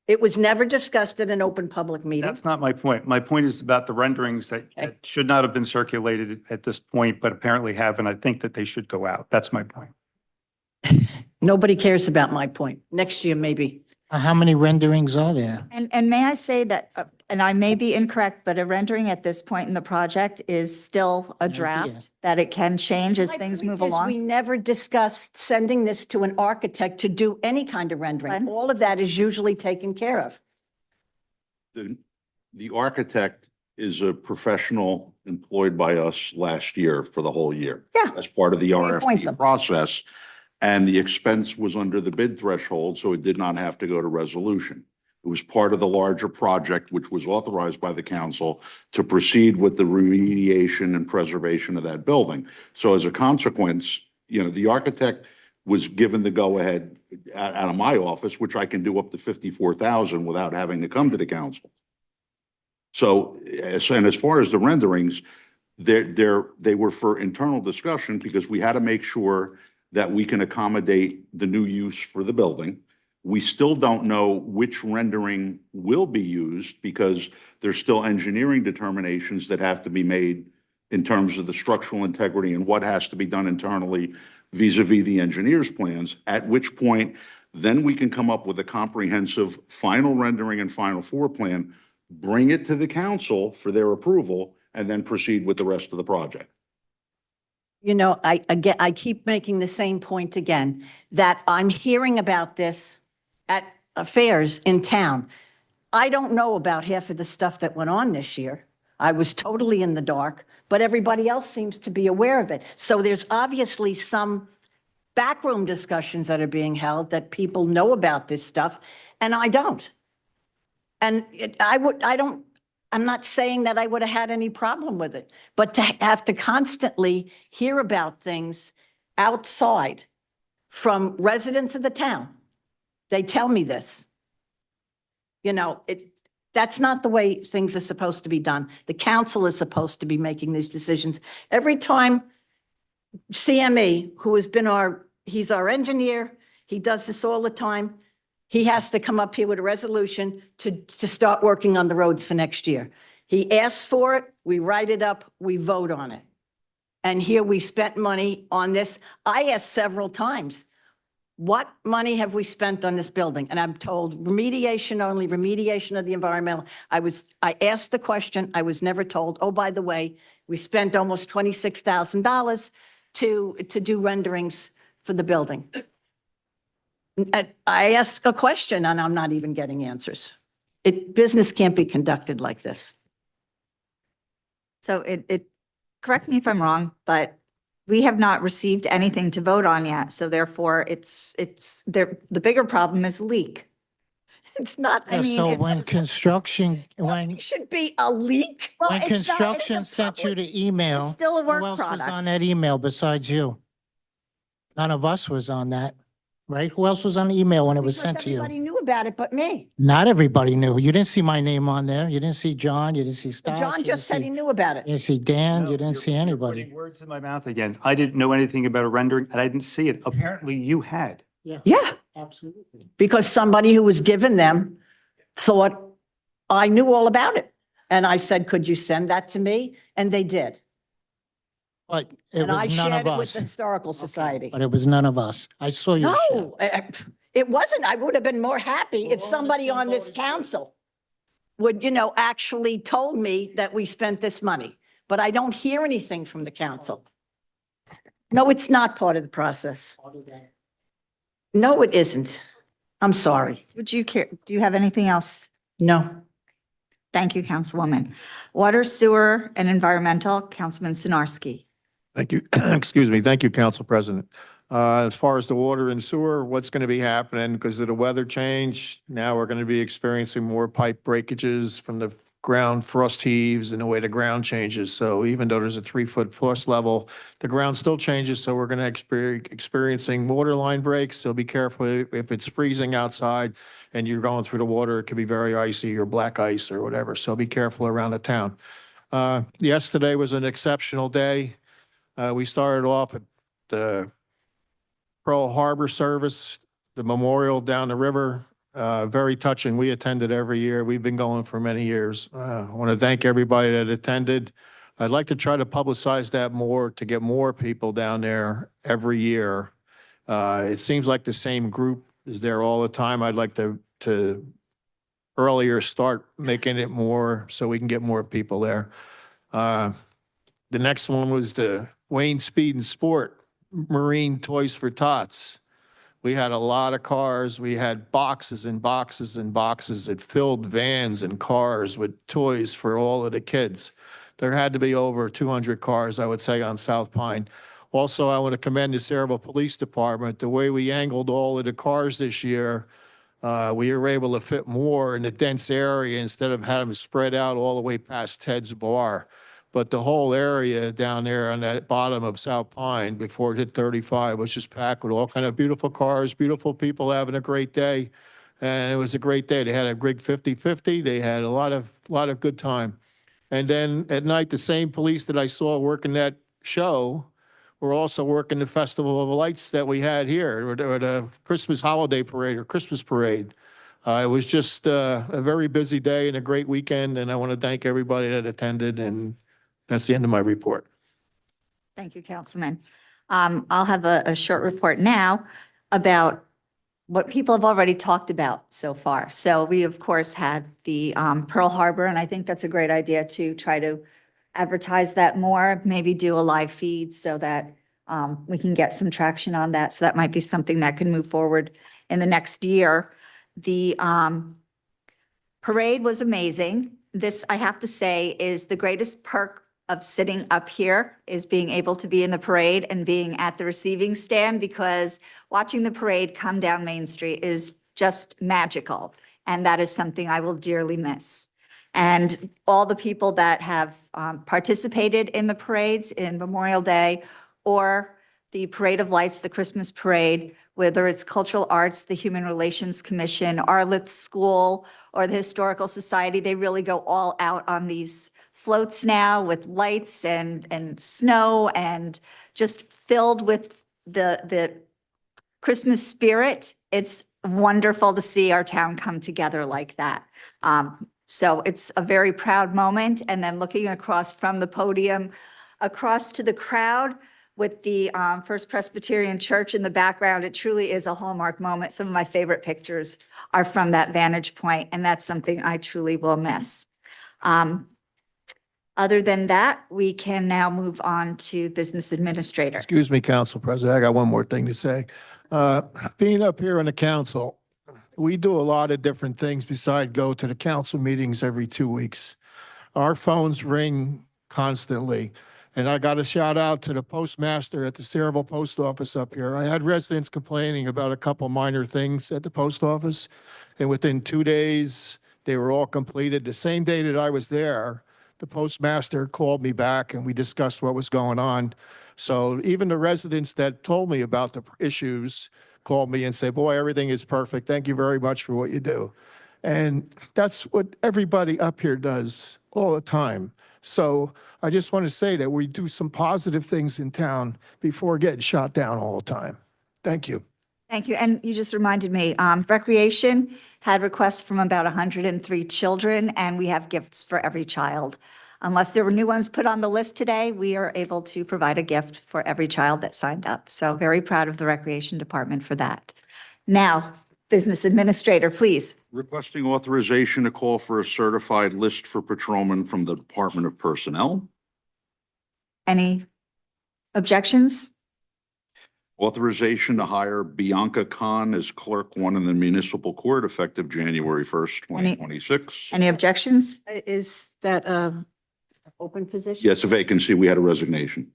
It was never discussed at an open public meeting. That's not my point. My point is about the renderings that should not have been circulated at this point, but apparently have, and I think that they should go out. That's my point. Nobody cares about my point. Next year, maybe. How many renderings are there? And may I say that, and I may be incorrect, but a rendering at this point in the project is still a idea. draft, that it can change as My things point move is We along. never discussed sending this to an architect to do any kind of rendering. Glenn? All of that is usually taken care of. The architect is a professional employed by us last year for the whole year. Yeah. As part of the We appoint them. RFP process. And the expense was under the bid threshold, so it did not have to go to resolution. It was part of the larger project, which was authorized by the council to proceed with the remediation and preservation of that building. So as a consequence, the architect was given the go-ahead out of my office, which I can do up to 54,000 without having to come to the council. So, and as far as the renderings, they were for internal discussion, because we had to make sure that we can accommodate the new use for the building. We still don't know which rendering will be used, because there's still engineering determinations that have to be made in terms of the structural integrity and what has to be done internally vis-a-vis the engineer's plans, at which point then we can come up with a comprehensive final rendering and final floor plan, bring it to the council for their approval, and then proceed with the rest of the project. you know, I keep making the same point again, that I'm hearing about this at affairs in town. I don't know about half of the stuff that went on this year. I was totally in the dark, but everybody else seems to be aware of it. So there's obviously some backroom discussions that are being held that people know about this stuff, and I don't. And I'm not saying that I would have had any problem with it, but to have to constantly hear about things outside from residents of the town, they tell me this. You know, that's not the way things are supposed to be done. The council is supposed to be making these decisions. Every time CME, who has been he's our engineer, he does this all the time. He has to come up here with a resolution to start working on the roads for next year. He asks for it, we write it up, we vote on it. And here we spent money on this. I asked several times, what money have we spent on this building? And I'm told remediation only, remediation of the environmental. I asked the question, I was never told, oh, by the way, we spent almost $26,000 to do renderings for the building. I ask a question and I'm not even getting answers. Business can't be conducted like this. So correct me if I'm wrong, but we have not received anything to vote on yet. So therefore the bigger problem is leak. It's not, I mean, So it's when just- construction, it should be a leak. Well, when it's not- construction it's a sent you public- the email, It's still a who work else was on product. that email besides you? None of us was on that, right? Who else was on the email when it was Because sent to you? everybody knew about it but me. Not everybody knew. You didn't see my name on there. You didn't see John. You didn't see Stock. John you just didn't said he knew about You it. didn't see Dan. No, You didn't see you're anybody. putting words in my mouth again. I didn't know anything about a rendering and I didn't see it. Apparently you had. Yeah, Absolutely. because somebody who was given them thought I knew all about it. And I said, could you send that to me? And they did. But it And I was none shared of it with us. the Historical Society. But it was none of us. I saw your share. No, it wasn't. I would have been more happy if somebody on this council would, you know, actually told me that we spent this money. But I don't hear anything from the council. No, it's not part of the process. No, it isn't. I'm sorry. Would you care, do you have anything else? No. Thank you, Councilwoman. Water, Sewer, and Environmental, Councilman Sinarski. Thank you. Excuse me. Thank you, Council President. As far as the water and sewer, what's going to be happening because of the weather change? Now we're going to be experiencing more pipe breakages from the ground frost heaves and the way the ground changes. So even though there's a 3-foot frost level, the ground still changes. So we're going to experiencing water line breaks. So be careful if it's freezing outside and you're going through the water, it could be very icy or black ice or whatever. So be careful around the town. Yesterday was an exceptional day. We started off at the Pearl Harbor service, the memorial down the river. Very touching. We attended every year. We've been going for many years. I want to thank everybody that attended. I'd like to try to publicize that more to get more people down there every year. It seems like the same group is there all the time. I'd like to earlier start making it more so we can get more people there. The next one was the Wayne Speed and Sport Marine Toys for Tots. We had a lot of cars. We had boxes and boxes and boxes. It filled vans and cars with toys for all of the kids. There had to be over 200 cars, I would say, on South Pine. Also, I want to commend the Saraville Police Department. The way we angled all of the cars this year, we were able to fit more in a dense area instead of having them spread out all the way past Ted's Bar. But the whole area down there on that bottom of South Pine before it hit 35 was just packed with all kind of beautiful cars, beautiful people having a great day. And it was a great day. They had a big 50-50. They had a lot of good time. And then at night, the same police that I saw working that show were also working the Festival of Lights that we had here, or the Christmas holiday parade or Christmas parade. It was just a very busy day and a great weekend. And I want to thank everybody that attended. And that's the end of my report. Thank you, Councilman. I'll have a short report now about what people have already talked about so far. So we, of course, had the Pearl Harbor, and I think that's a great idea to try to advertise that more, maybe do a live feed so that we can get some traction on that. So that might be something that can move forward in the next year. The parade was amazing. This, I have to say, is the greatest perk of sitting up here, is being able to be in the parade and being at the receiving stand, because watching the parade come down Main Street is just magical. And that is something I will dearly miss. And all the people that have participated in the parades in Memorial Day or the Parade of Lights, the Christmas parade, whether it's Cultural Arts, the Human Relations Commission, Arlith School, or the Historical Society, they really go all out on these floats now with lights and snow and just filled with the Christmas spirit. It's wonderful to see our town come together like that. So it's a very proud moment. And then looking across from the podium, across to the crowd with the First Presbyterian Church in the background, it truly is a hallmark moment. Some of my favorite pictures are from that vantage point, and that's something I truly will miss. Other than that, we can now move on to Business Administrator. Excuse me, Council President, I got one more thing to say. Being up here on the council, we do a lot of different things besides go to the council meetings every 2 weeks. Our phones ring constantly. And I got a shout out to the postmaster at the Saraville Post Office up here. I had residents complaining about a couple minor things at the post office. And within 2 days, they were all completed. The same day that I was there, the postmaster called me back and we discussed what was going on. So even the residents that told me about the issues called me and said, boy, everything is perfect. Thank you very much for what you do. And that's what everybody up here does all the time. So I just want to say that we do some positive things in town before getting shot down all the time. Thank you. Thank you. And you just reminded me, Recreation had requests from about 103 children, and we have gifts for every child. Unless there were new ones put on the list today, we are able to provide a gift for every child that signed up. So very proud of the Recreation Department for that. Now, Business Administrator, please. Requesting authorization to call for a certified list for patrolmen from the Department of Personnel. Any objections? Authorization to hire Bianca Khan as Clerk 1 in the Municipal Court effective January 1st, 2026. Any objections? Is that a open position? Yes, a vacancy. We had a resignation.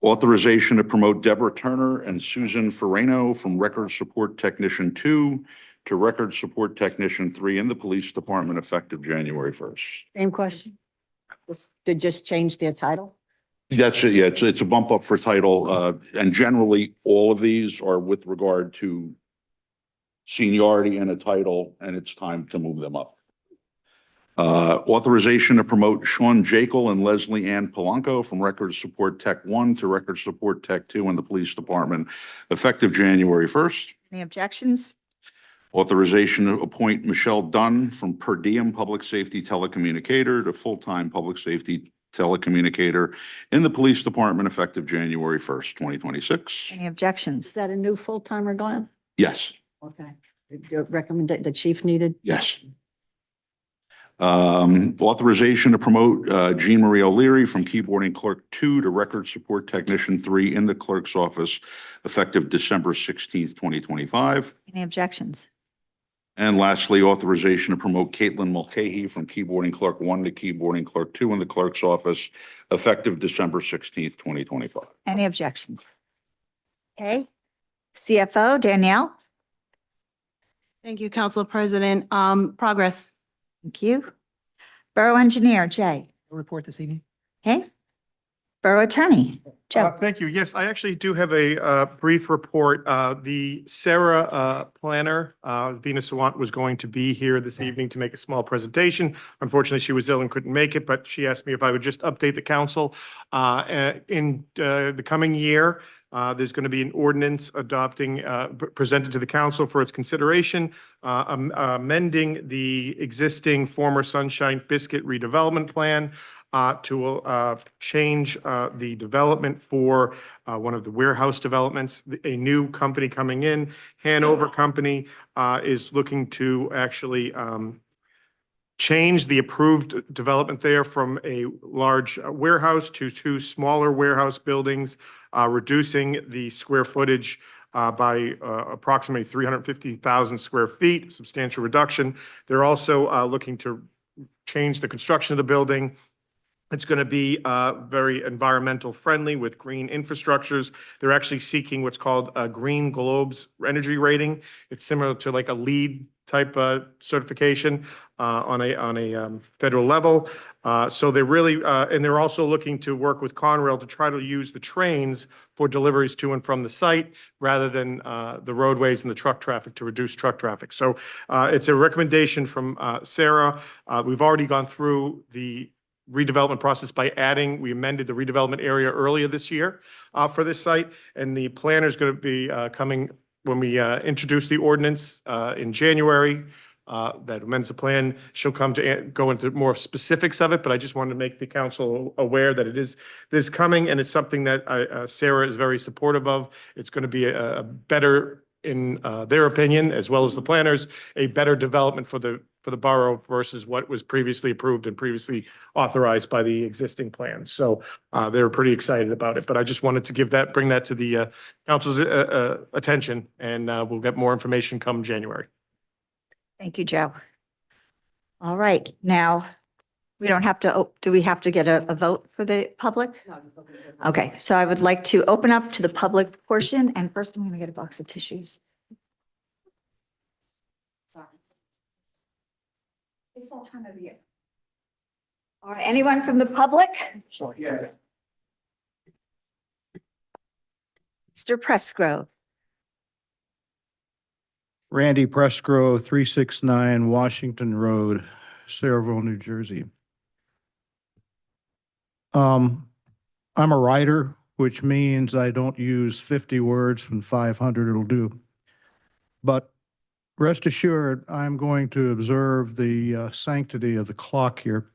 Authorization to promote Deborah Turner and Susan Ferrano from Record Support Technician 2 to Record Support Technician 3 in the Police Department effective January 1st. Same question. Did just change their title? That's it. Yeah, it's a bump up for title. And generally, all of these are with regard to seniority and a title, and it's time to move them up. Authorization to promote Sean Jekyll and Leslie Ann Polanco from Record Support Tech 1 to Record Support Tech 2 in the Police Department effective January 1st. Any objections? Authorization to appoint Michelle Dunn from per diem Public Safety Telecommunicator to full-time Public Safety Telecommunicator in the Police Department effective January 1st, 2026. Any objections? Is that a new full-timer, Glenn? Yes, Okay. Recommend the chief needed? yes. Authorization to promote Jean Marie O'Leary from Keyboarding Clerk 2 to Record Support Technician 3 in the Clerk's Office effective December 16th, 2025. Any objections? And lastly, authorization to promote Caitlin Mulcahy from Keyboarding Clerk 1 to Keyboarding Clerk 2 in the Clerk's Office effective December 16th, 2025. Any objections? Okay. CFO, Danielle? Thank you, Council President. Progress. Thank you. Borough Engineer, Jay? Report this evening. Okay. Borough Attorney, Joe? Thank you. Yes, I actually do have a brief report. The Sarah planner, Venus Sawant, was going to be here this evening to make a small presentation. Unfortunately, she was ill and couldn't make it, but she asked me if I would just update the council. In the coming year, there's going to be an ordinance adopting, presented to the council for its consideration, amending the existing former Sunshine Biscuit redevelopment plan to change the development for one of the warehouse developments. A new company coming in, Hanover Company, is looking to actually change the approved development there from a large warehouse to two smaller warehouse buildings, reducing the square footage by approximately 350,000 square feet, substantial reduction. They're also looking to change the construction of the building. It's going to be very environmental friendly with green infrastructures. They're actually seeking what's called a Green Globes energy rating. It's similar to like a LEED type certification on a federal level. So they're really, and they're also looking to work with Conrail to try to use the trains for deliveries to and from the site rather than the roadways and the truck traffic to reduce truck traffic. So it's a recommendation from Sarah. We've already gone through the redevelopment process by we amended the redevelopment area earlier this year for this site. And the planner is going to be coming when we introduce the ordinance in January that amends the plan. She'll come to go into more specifics of it, but I just wanted to make the council aware that this is coming, and it's something that Sarah is very supportive of. It's going to be a better, in their opinion, as well as the planners, a better development for the borough versus what was previously approved and previously authorized by the existing plans. So they're pretty excited about it, but I just wanted to bring that to the council's attention, and we'll get more information come January. Thank you, Joe. All right, now, we don't have to, do we have to get a vote for the public? Okay, so I would like to open up to the public portion, and first I'm going to get a box of tissues. Sorry. It's that time of year. All right, anyone from the public? Sure, yeah. Mr. Presgrove. Randy Presgrove, 369 Washington Road, Sayreville, New Jersey. I'm a writer, which means I don't use 50 words when 500 it'll do. But rest assured, I'm going to observe the sanctity of the clock here.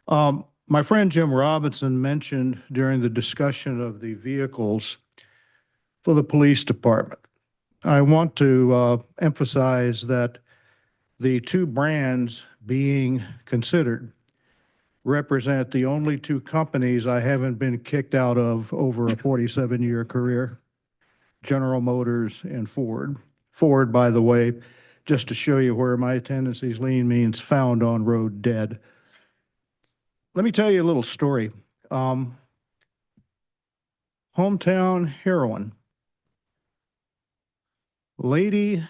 My friend Jim Robinson mentioned during the discussion of the vehicles for the police department. I want to emphasize that the two brands being considered represent the only two companies I haven't been kicked out of over a 47-year career, General Motors and Ford. Ford, by the way, just to show you where my tendencies lean, means found on road dead. Let me tell you a little story. Hometown heroine. Lady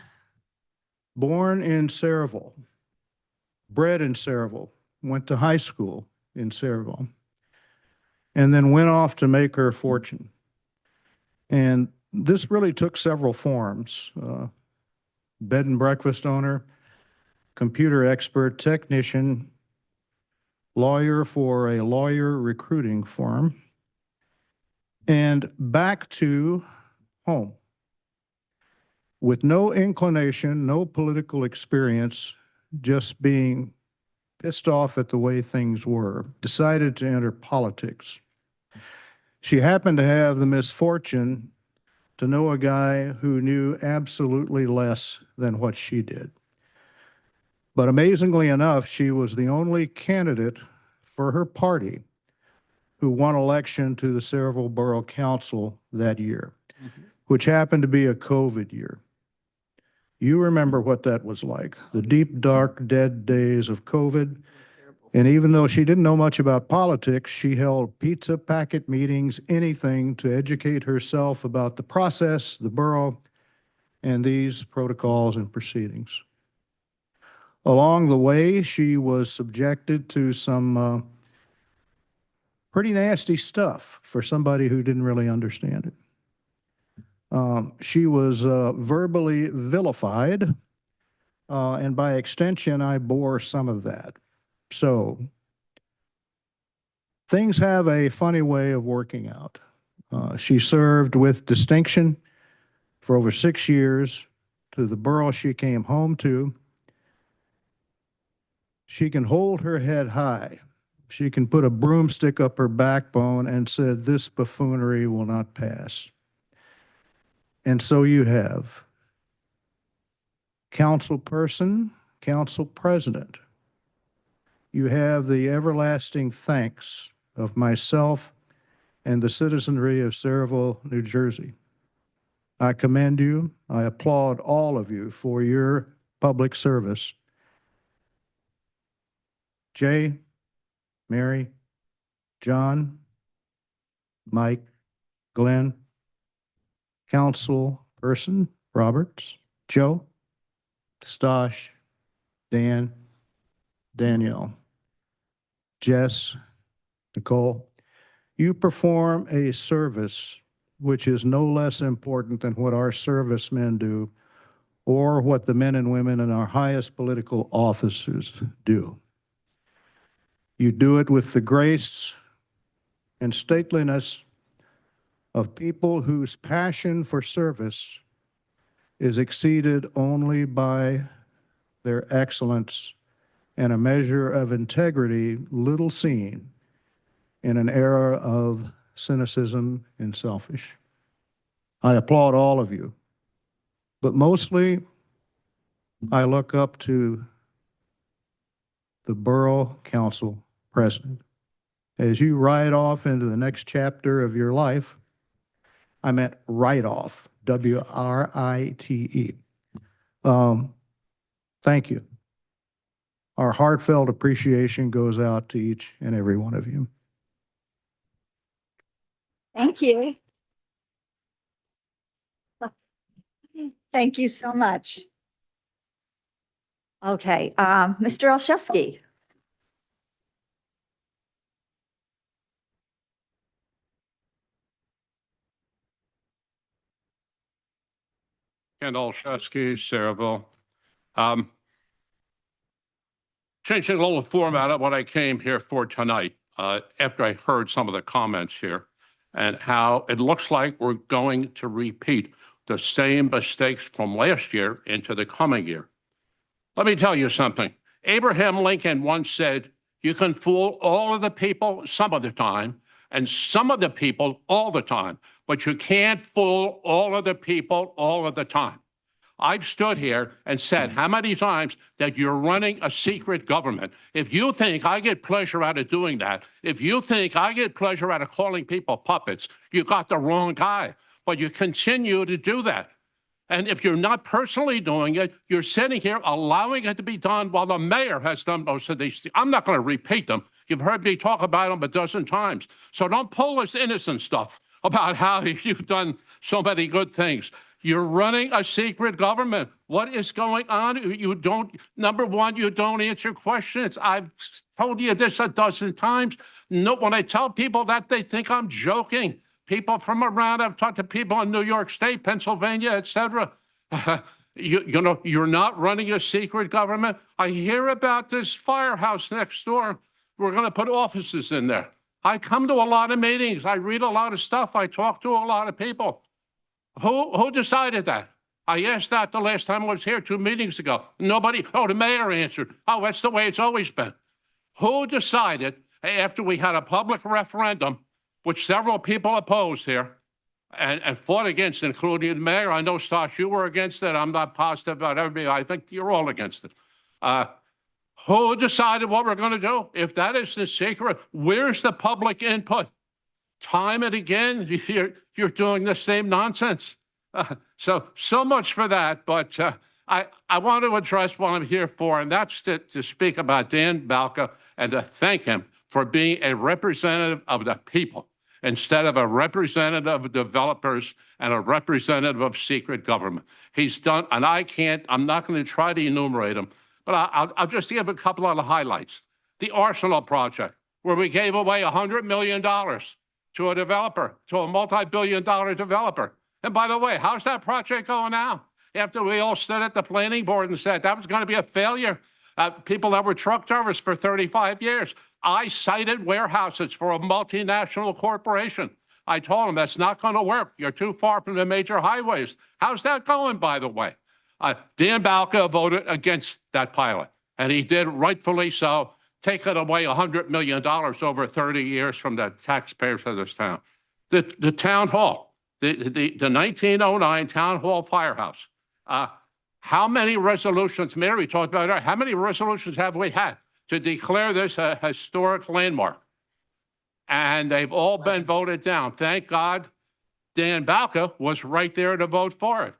born in Sayreville, bred in Sayreville, went to high school in Sayreville, and then went off to make her fortune. And this really took several forms. Bed and breakfast owner, computer expert, technician, lawyer for a lawyer recruiting firm, and back to home. With no inclination, no political experience, just being pissed off at the way things were, decided to enter politics. She happened to have the misfortune to know a guy who knew absolutely less than what she did. But amazingly enough, she was the only candidate for her party who won election to the Sayreville Borough Council that year, which happened to be a COVID year. You remember what that was like, the deep, dark, dead days of COVID. And even though she didn't know much about politics, she held pizza packet meetings, anything to educate herself about the process, the borough, and these protocols and proceedings. Along the way, she was subjected to some pretty nasty stuff for somebody who didn't really understand it. She was verbally vilified, and by extension, I bore some of that. So things have a funny way of working out. She served with distinction for over 6 years to the borough she came home to. She can hold her head high. She can put a broomstick up her backbone and said, "This buffoonery will not pass." And so you have council person, council president, you have the everlasting thanks of myself and the citizenry of Saraville, New Jersey. I commend you. I applaud all of you for your public service. Jay, Mary, John, Mike, Glenn, Councilperson Roberts, Joe, Stosh, Dan, Danielle, Jess, Nicole, you perform a service which is no less important than what our servicemen do or what the men and women in our highest political offices do. You do it with the grace and stateliness of people whose passion for service is exceeded only by their excellence and a measure of integrity little seen in an era of cynicism and selfish. I applaud all of you, but mostly I look up to the Borough Council President. As you ride off into the next chapter of your life, I meant write off, W-R-I-T-E. Thank you. Our heartfelt appreciation goes out to each and every one of you. Thank you. Thank you so much. Okay, Mr. Olszewski. Ken Olszewski, Saraville. Changing a little format of what I came here for tonight, after I heard some of the comments here and how it looks like we're going to repeat the same mistakes from last year into the coming year. Let me tell you something. Abraham Lincoln once said, you can fool all of the people some of the time and some of the people all the time, but you can't fool all of the people all of the time. I've stood here and said how many times that you're running a secret government. If you think I get pleasure out of doing that, if you think I get pleasure out of calling people puppets, you got the wrong guy. But you continue to do that. And if you're not personally doing it, you're sitting here allowing it to be done while the mayor has done most of these things. I'm not going to repeat them. You've heard me talk about them a dozen times. So don't pull this innocent stuff about how you've done so many good things. You're running a secret government. What is going on? You don't, number one, you don't answer questions. I've told you this a dozen times. No, when I tell people that, they think I'm joking. People from around, I've talked to people in New York State, Pennsylvania, et cetera. You know, you're not running a secret government. I hear about this firehouse next door. We're going to put offices in there. I come to a lot of meetings. I read a lot of stuff. I talk to a lot of people. Who decided that? I asked that the last time I was here 2 meetings ago. Nobody, the mayor answered. Oh, that's the way it's always been. Who decided after we had a public referendum, which several people opposed here and fought against, including the mayor? I know, Stosh, you were against it. I'm not positive about everybody. I think you're all against it. Who decided what we're going to do? If that is the secret, where's the public input? Time and again, you're doing the same nonsense. So much for that. But I want to address what I'm here for, and that's to speak about Dan Balca and to thank him for being a representative of the people instead of a representative of developers and a representative of secret government. He's done, and I'm not going to try to enumerate them, but I'll just give a couple of the highlights. The Arsenal project, where we gave away $100 million to a developer, to a multi-billion-dollar developer. And by the way, how's that project going now? After we all stood at the planning board and said that was going to be a failure, people that were truck drivers for 35 years. I cited warehouses for a multinational corporation. I told them that's not going to work. You're too far from the major highways. How's that going, by the way? Dan Balca voted against that pilot, and he did rightfully so, taking away $100 million over 30 years from the taxpayers of this town. The town hall, the 1909 town hall firehouse. How many resolutions, Mary talked about it, how many resolutions have we had? to declare this a historic landmark. And they've all been voted down. Thank God Dan Balca was right there to vote for it.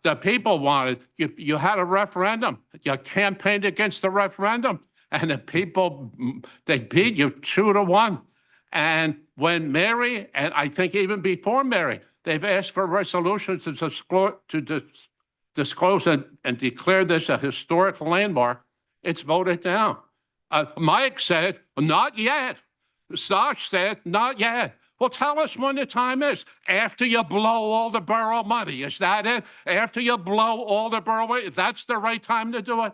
The people wanted, you had a referendum. You campaigned against the referendum, and the people, they beat you 2-1. And when Mary, and I think even before Mary, they've asked for resolutions to disclose and declare this a historic landmark, it's voted down. Mike said, not yet. Stosh said, not yet. Well, tell us when the time is. After you blow all the borough money, is that it? After you blow all the borough money, that's the right time to do it?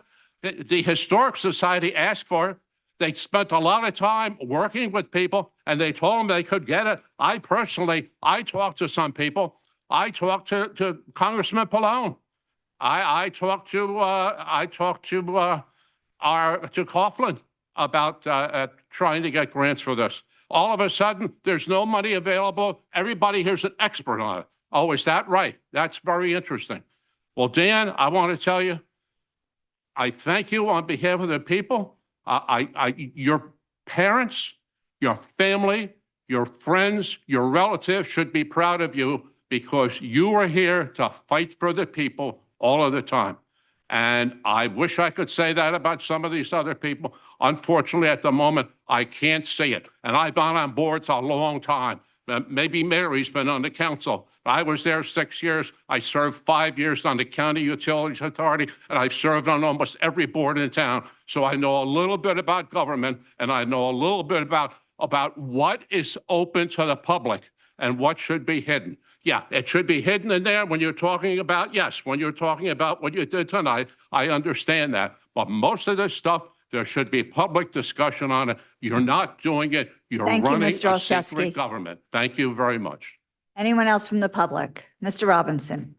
The Historic Society asked for it. They spent a lot of time working with people, and they told them they could get it. I talked to some people. I talked to Congressman Pallone. I talked to Coughlin about trying to get grants for this. All of a sudden, there's no money available. Everybody here's an expert on it. Oh, is that right? That's very interesting. Well, Dan, I want to tell you, I thank you on behalf of the people. Your parents, your family, your friends, your relatives should be proud of you because you are here to fight for the people all of the time. And I wish I could say that about some of these other people. Unfortunately, at the moment, I can't say it. And I've been on boards a long time. Maybe Mary's been on the council. I was there 6 years. I served 5 years on the County Utilities Authority, and I've served on almost every board in town. So I know a little bit about government, and I know a little bit about what is open to the public and what should be hidden. Yeah, it should be hidden in there when you're talking about, yes, when you're talking about what you did tonight, I understand that. But most of this stuff, there should be public discussion on it. You're not doing it. You're running a secret government. Thank you very much. Anyone else from the public? Mr. Robinson.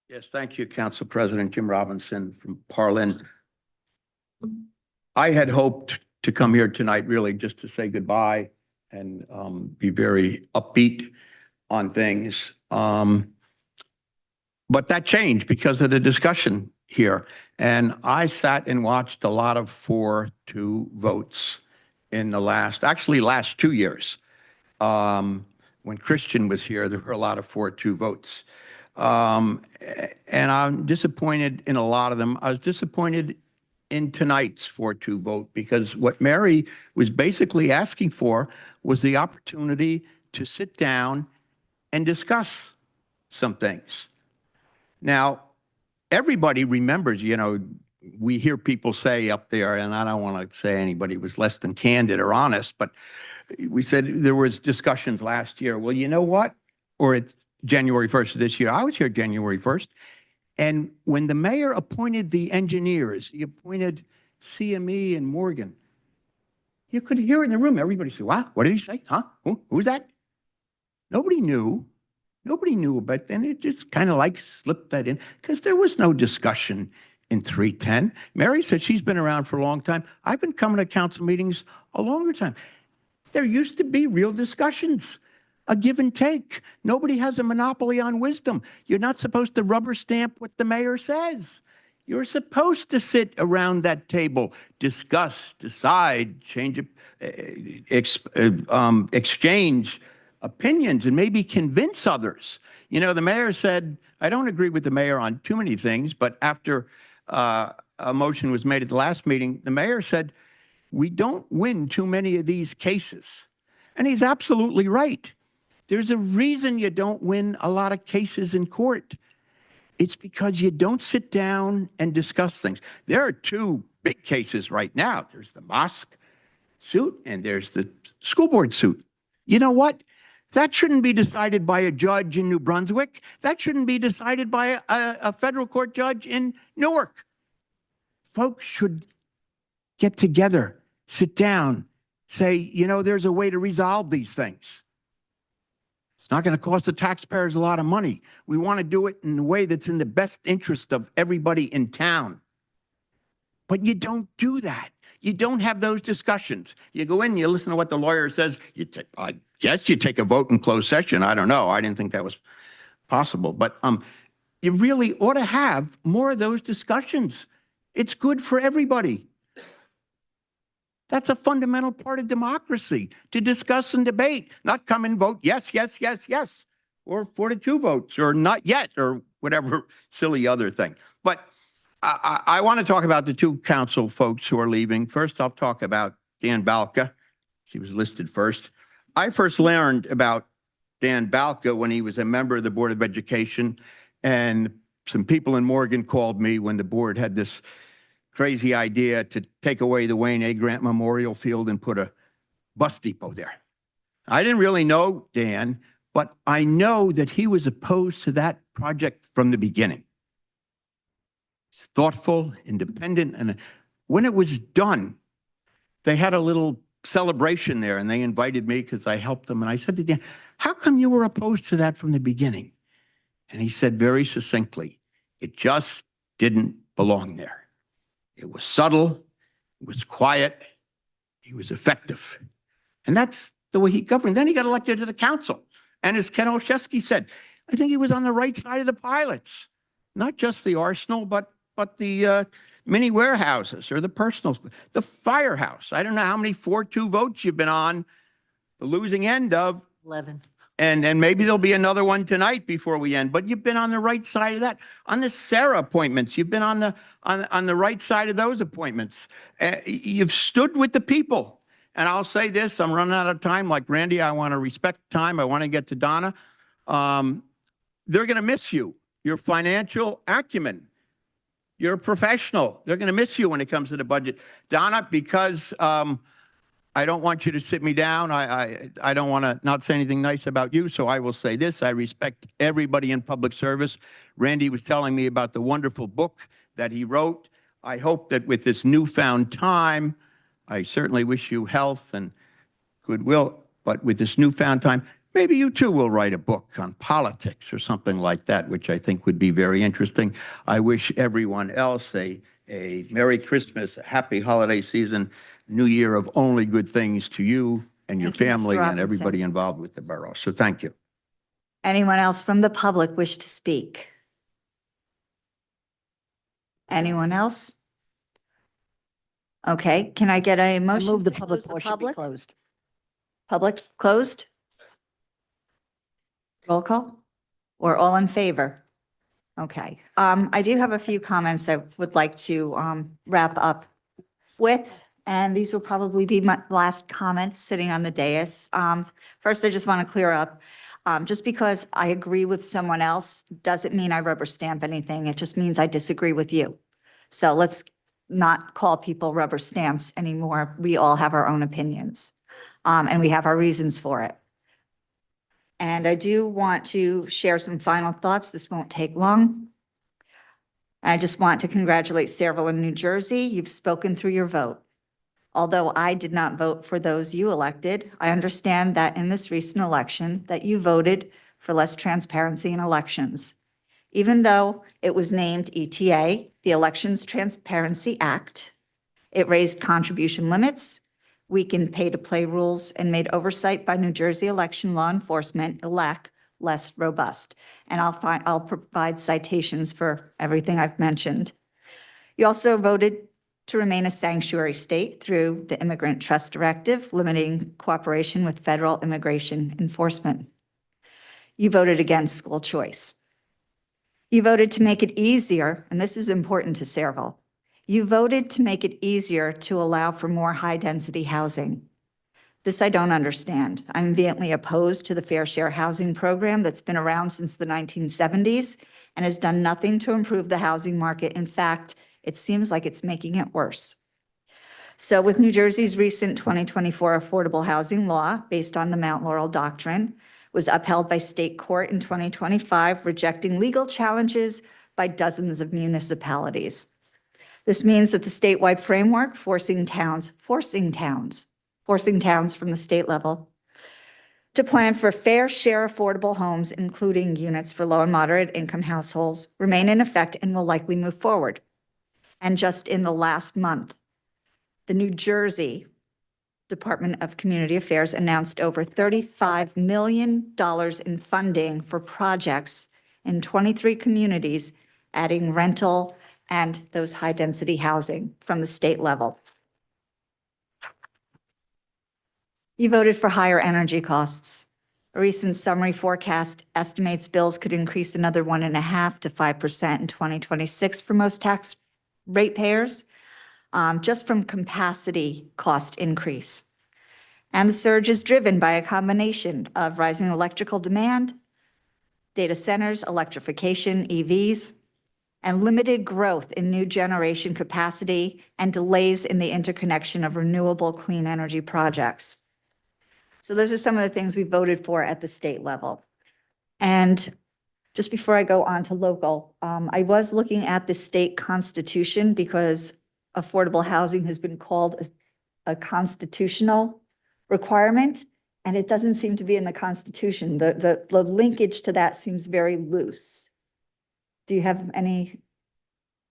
Yes, thank you, Council President Jim Robinson from Parlin. I had hoped to come here tonight really just to say goodbye and be very upbeat on things. But that changed because of the discussion here. And I sat and watched a lot of 4-2 votes in the last 2 years. When Christian was here, there were a lot of 4-2 votes. And I'm disappointed in a lot of them. I was disappointed in tonight's 4-2 vote because what Mary was basically asking for was the opportunity to sit down and discuss some things. Now, everybody remembers, we hear people say up there, and I don't want to say anybody was less than candid or honest, but we said there was discussions last year. Well, you know what? Or at January 1st of this year, I was here January 1st. And when the mayor appointed the engineers, he appointed CME and Morgan, you could hear in the room, everybody say, wow, what did he say? Huh? Who's that? Nobody knew. Nobody knew, but then it just kind of like slipped that in because there was no discussion in 310. Mary said she's been around for a long time. I've been coming to council meetings a longer time. There used to be real discussions, a give and take. Nobody has a monopoly on wisdom. You're not supposed to rubber stamp what the mayor says. You're supposed to sit around that table, discuss, decide, exchange opinions, and maybe convince others. The mayor said, I don't agree with the mayor on too many things, but after a motion was made at the last meeting, the mayor said, we don't win too many of these cases. And he's absolutely right. There's a reason you don't win a lot of cases in court. It's because you don't sit down and discuss things. There are two big cases right now. There's the mosque suit and there's the school board suit. You know what? That shouldn't be decided by a judge in New Brunswick. That shouldn't be decided by a federal court judge in Newark. Folks should get together, sit down, say, there's a way to resolve these things. It's not going to cost the taxpayers a lot of money. We want to do it in a way that's in the best interest of everybody in town. But you don't do that. You don't have those discussions. You go in, you listen to what the lawyer says. I guess you take a vote in closed session. I don't know. I didn't think that was possible. But you really ought to have more of those discussions. It's good for everybody. That's a fundamental part of democracy, to discuss and debate, not come and vote yes, yes, yes, yes, or 4-2 votes, or not yet, or whatever silly other thing. But I want to talk about the two council folks who are leaving. First, I'll talk about Dan Balka. He was listed first. I first learned about Dan Balka when he was a member of the Board of Education, and some people in Morgan called me when the board had this crazy idea to take away the Wayne A. Grant Memorial Field and put a bus depot there. I didn't really know Dan, but I know that he was opposed to that project from the beginning. He's thoughtful, independent, and when it was done, they had a little celebration there, and they invited me because I helped them. And I said to Dan, how come you were opposed to that from the beginning? And he said very succinctly, it just didn't belong there. It was subtle, it was quiet, he was effective. And that's the way he governed. Then he got elected to the council. And as Ken Olszewski said, I think he was on the right side of the pilots, not just the arsenal, but the mini warehouses or the personal, the firehouse. I don't know how many 4-2 votes you've been on the losing end of. 11. And maybe there'll be another one tonight before we end, but you've been on the right side of that. On the Sarah appointments, you've been on the right side of those appointments. You've stood with the people. And I'll say this, I'm running out of time. Like Randy, I want to respect time. I want to get to Donna. They're going to miss you. Your financial acumen. You're a professional. They're going to miss you when it comes to the budget. Donna, because I don't want you to sit me down. I don't want to not say anything nice about you, so I will say this. I respect everybody in public service. Randy was telling me about the wonderful book that he wrote. I hope that with this newfound time, I certainly wish you health and goodwill, but with this newfound time, maybe you too will write a book on politics or something like that, which I think would be very interesting. I wish everyone else a Merry Christmas, a happy holiday season, New Year of only good things to you and your Thank you, Mr. family and Robinson. everybody involved with the borough. So thank you. Anyone else from the public wish to speak? Anyone else? Okay, can I get a I motion? move the to public close portion be closed. Public closed? Roll call? Or all in favor? Okay, I do have a few comments I would like to wrap up with, and these will probably be my last comments sitting on the dais. First, I just want to clear up, just because I agree with someone else doesn't mean I rubber stamp anything. It just means I disagree with you. So let's not call people rubber stamps anymore. We all have our own opinions, and we have our reasons for it. And I do want to share some final thoughts. This won't take long. I just want to congratulate Sayreville and New Jersey. You've spoken through your vote. Although I did not vote for those you elected, I understand that in this recent election that you voted for less transparency in elections. Even though it was named ETA, the Elections Transparency Act, it raised contribution limits, weakened pay-to-play rules, and made oversight by New Jersey election law enforcement, ELEC, less robust. And I'll provide citations for everything I've mentioned. You also voted to remain a sanctuary state through the Immigrant Trust Directive, limiting cooperation with federal immigration enforcement. You voted against school choice. You voted to make it easier, and this is important to Sayreville. You voted to make it easier to allow for more high-density housing. This I don't understand. I'm vehemently opposed to the Fair Share Housing Program that's been around since the 1970s and has done nothing to improve the housing market. In fact, it seems like it's making it worse. So with New Jersey's recent 2024 affordable housing law, based on the Mount Laurel Doctrine, was upheld by state court in 2025, rejecting legal challenges by dozens of municipalities. This means that the statewide framework forcing towns from the state level to plan for fair share affordable homes, including units for low and moderate income households, remain in effect and will likely move forward. And just in the last month, the New Jersey Department of Community Affairs announced over $35 million in funding for projects in 23 communities, adding rental and those high-density housing from the state level. You voted for higher energy costs. A recent summary forecast estimates bills could increase another 1.5% to 5% in 2026 for most tax ratepayers, just from capacity cost increase. And the surge is driven by a combination of rising electrical demand, data centers, electrification, EVs, and limited growth in new generation capacity and delays in the interconnection of renewable clean energy projects. So those are some of the things we voted for at the state level. And just before I go on to local, I was looking at the state constitution because affordable housing has been called a constitutional requirement, and it doesn't seem to be in the Constitution. The linkage to that seems very loose. Do you have any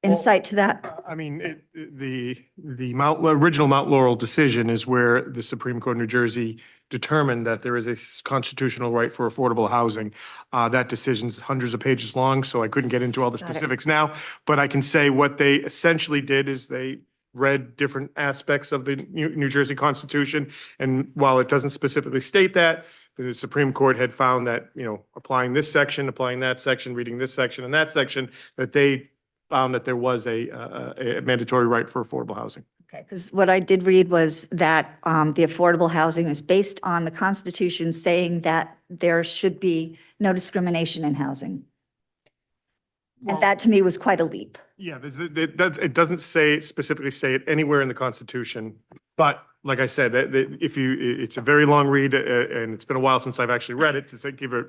insight to that? I mean, the original Mount Laurel decision is where the Supreme Court of New Jersey determined that there is a constitutional right for affordable housing. That decision's hundreds of pages long, so I couldn't get into all the Got it. specifics now. But I can say what they essentially did is they read different aspects of the New Jersey Constitution. And while it doesn't specifically state that, the Supreme Court had found that, applying this section, applying that section, reading this section and that section, that they found that there was a mandatory right for affordable housing. Okay, because what I did read was that the affordable housing is based on the Constitution saying that there should be no discrimination in housing. And that to me was quite a leap. Yeah, it doesn't specifically say it anywhere in the Constitution, but like I said, it's a very long read, and it's been a while since I've actually read it,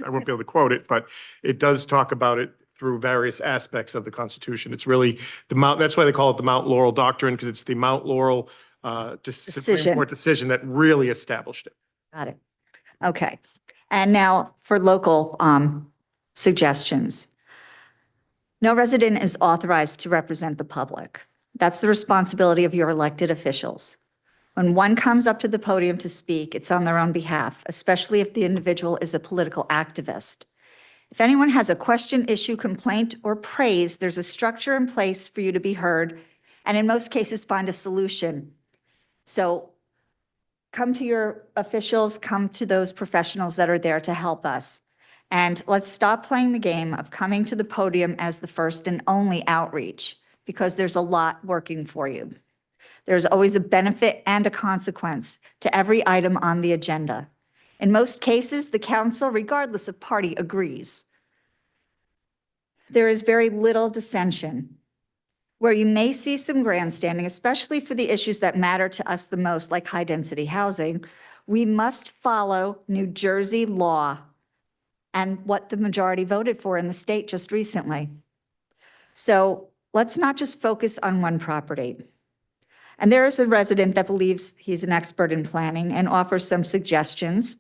I won't be able to quote it, but it does talk about it through various aspects of the Constitution. It's really that's why they call it the Mount Laurel Doctrine, because it's the Mount Laurel Supreme Court decision that really established it. Got it. Okay. And now for local suggestions. No resident is authorized to represent the public. That's the responsibility of your elected officials. When one comes up to the podium to speak, it's on their own behalf, especially if the individual is a political activist. If anyone has a question, issue, complaint, or praise, there's a structure in place for you to be heard, and in most cases, find a solution. So come to your officials, come to those professionals that are there to help us. And let's stop playing the game of coming to the podium as the first and only outreach, because there's a lot working for you. There's always a benefit and a consequence to every item on the agenda. In most cases, the council, regardless of party, agrees. There is very little dissension. Where you may see some grandstanding, especially for the issues that matter to us the most, like high-density housing, we must follow New Jersey law and what the majority voted for in the state just recently. So let's not just focus on one property. And there is a resident that believes he's an expert in planning and offers some suggestions.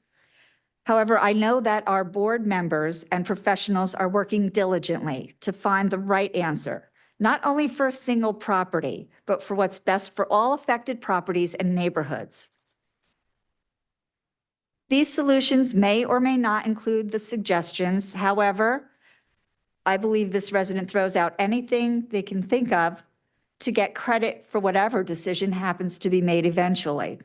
However, I know that our board members and professionals are working diligently to find the right answer, not only for a single property, but for what's best for all affected properties and neighborhoods. These solutions may or may not include the suggestions. However, I believe this resident throws out anything they can think of to get credit for whatever decision happens to be made eventually.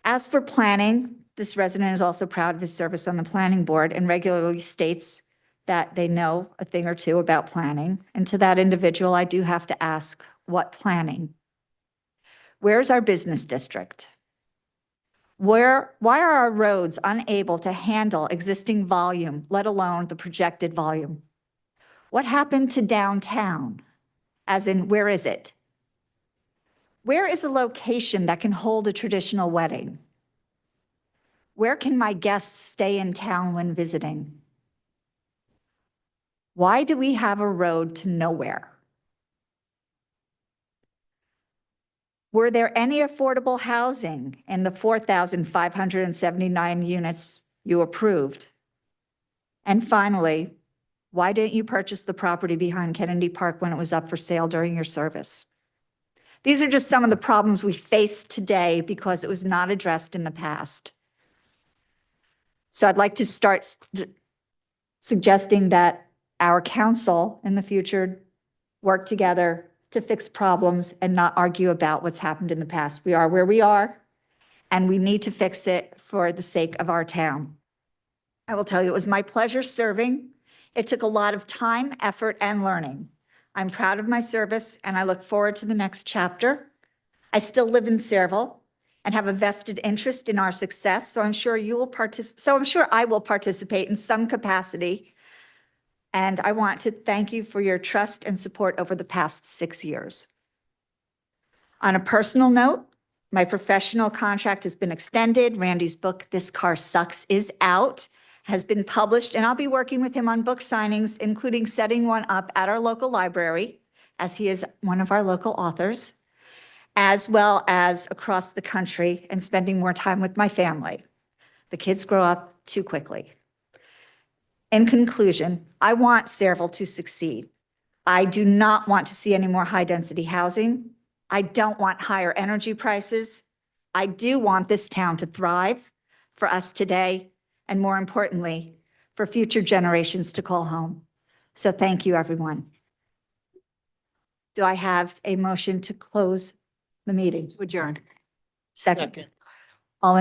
As for planning, this resident is also proud of his service on the planning board and regularly states that they know a thing or two about planning. And to that individual, I do have to ask, what planning? Where's our business district? Why are our roads unable to handle existing volume, let alone the projected volume? What happened to downtown? As in, where is it? Where is a location that can hold a traditional wedding? Where can my guests stay in town when visiting? Why do we have a road to nowhere? Were there any affordable housing in the 4,579 units you approved? And finally, why didn't you purchase the property behind Kennedy Park when it was up for sale during your service? These are just some of the problems we face today because it was not addressed in the past. So I'd like to start suggesting that our council in the future work together to fix problems and not argue about what's happened in the past. We are where we are, and we need to fix it for the sake of our town. I will tell you, it was my pleasure serving. It took a lot of time, effort, and learning. I'm proud of my service, and I look forward to the next chapter. I still live in Sayreville and have a vested interest in our success, so I'm sure I will participate in some capacity. And I want to thank you for your trust and support over the past 6 years. On a personal note, my professional contract has been extended. Randy's book, This Car Sucks, is out, has been published, and I'll be working with him on book signings, including setting one up at our local library, as he is one of our local authors, as well as across the country and spending more time with my family. The kids grow up too quickly. In conclusion, I want Sayreville to succeed. I do not want to see any more high-density housing. I don't want higher energy prices. I do want this town to thrive for us today, and more importantly, for future generations to call home. So thank you, everyone. Do I have a motion to close the meeting? Adjourn. Second. All in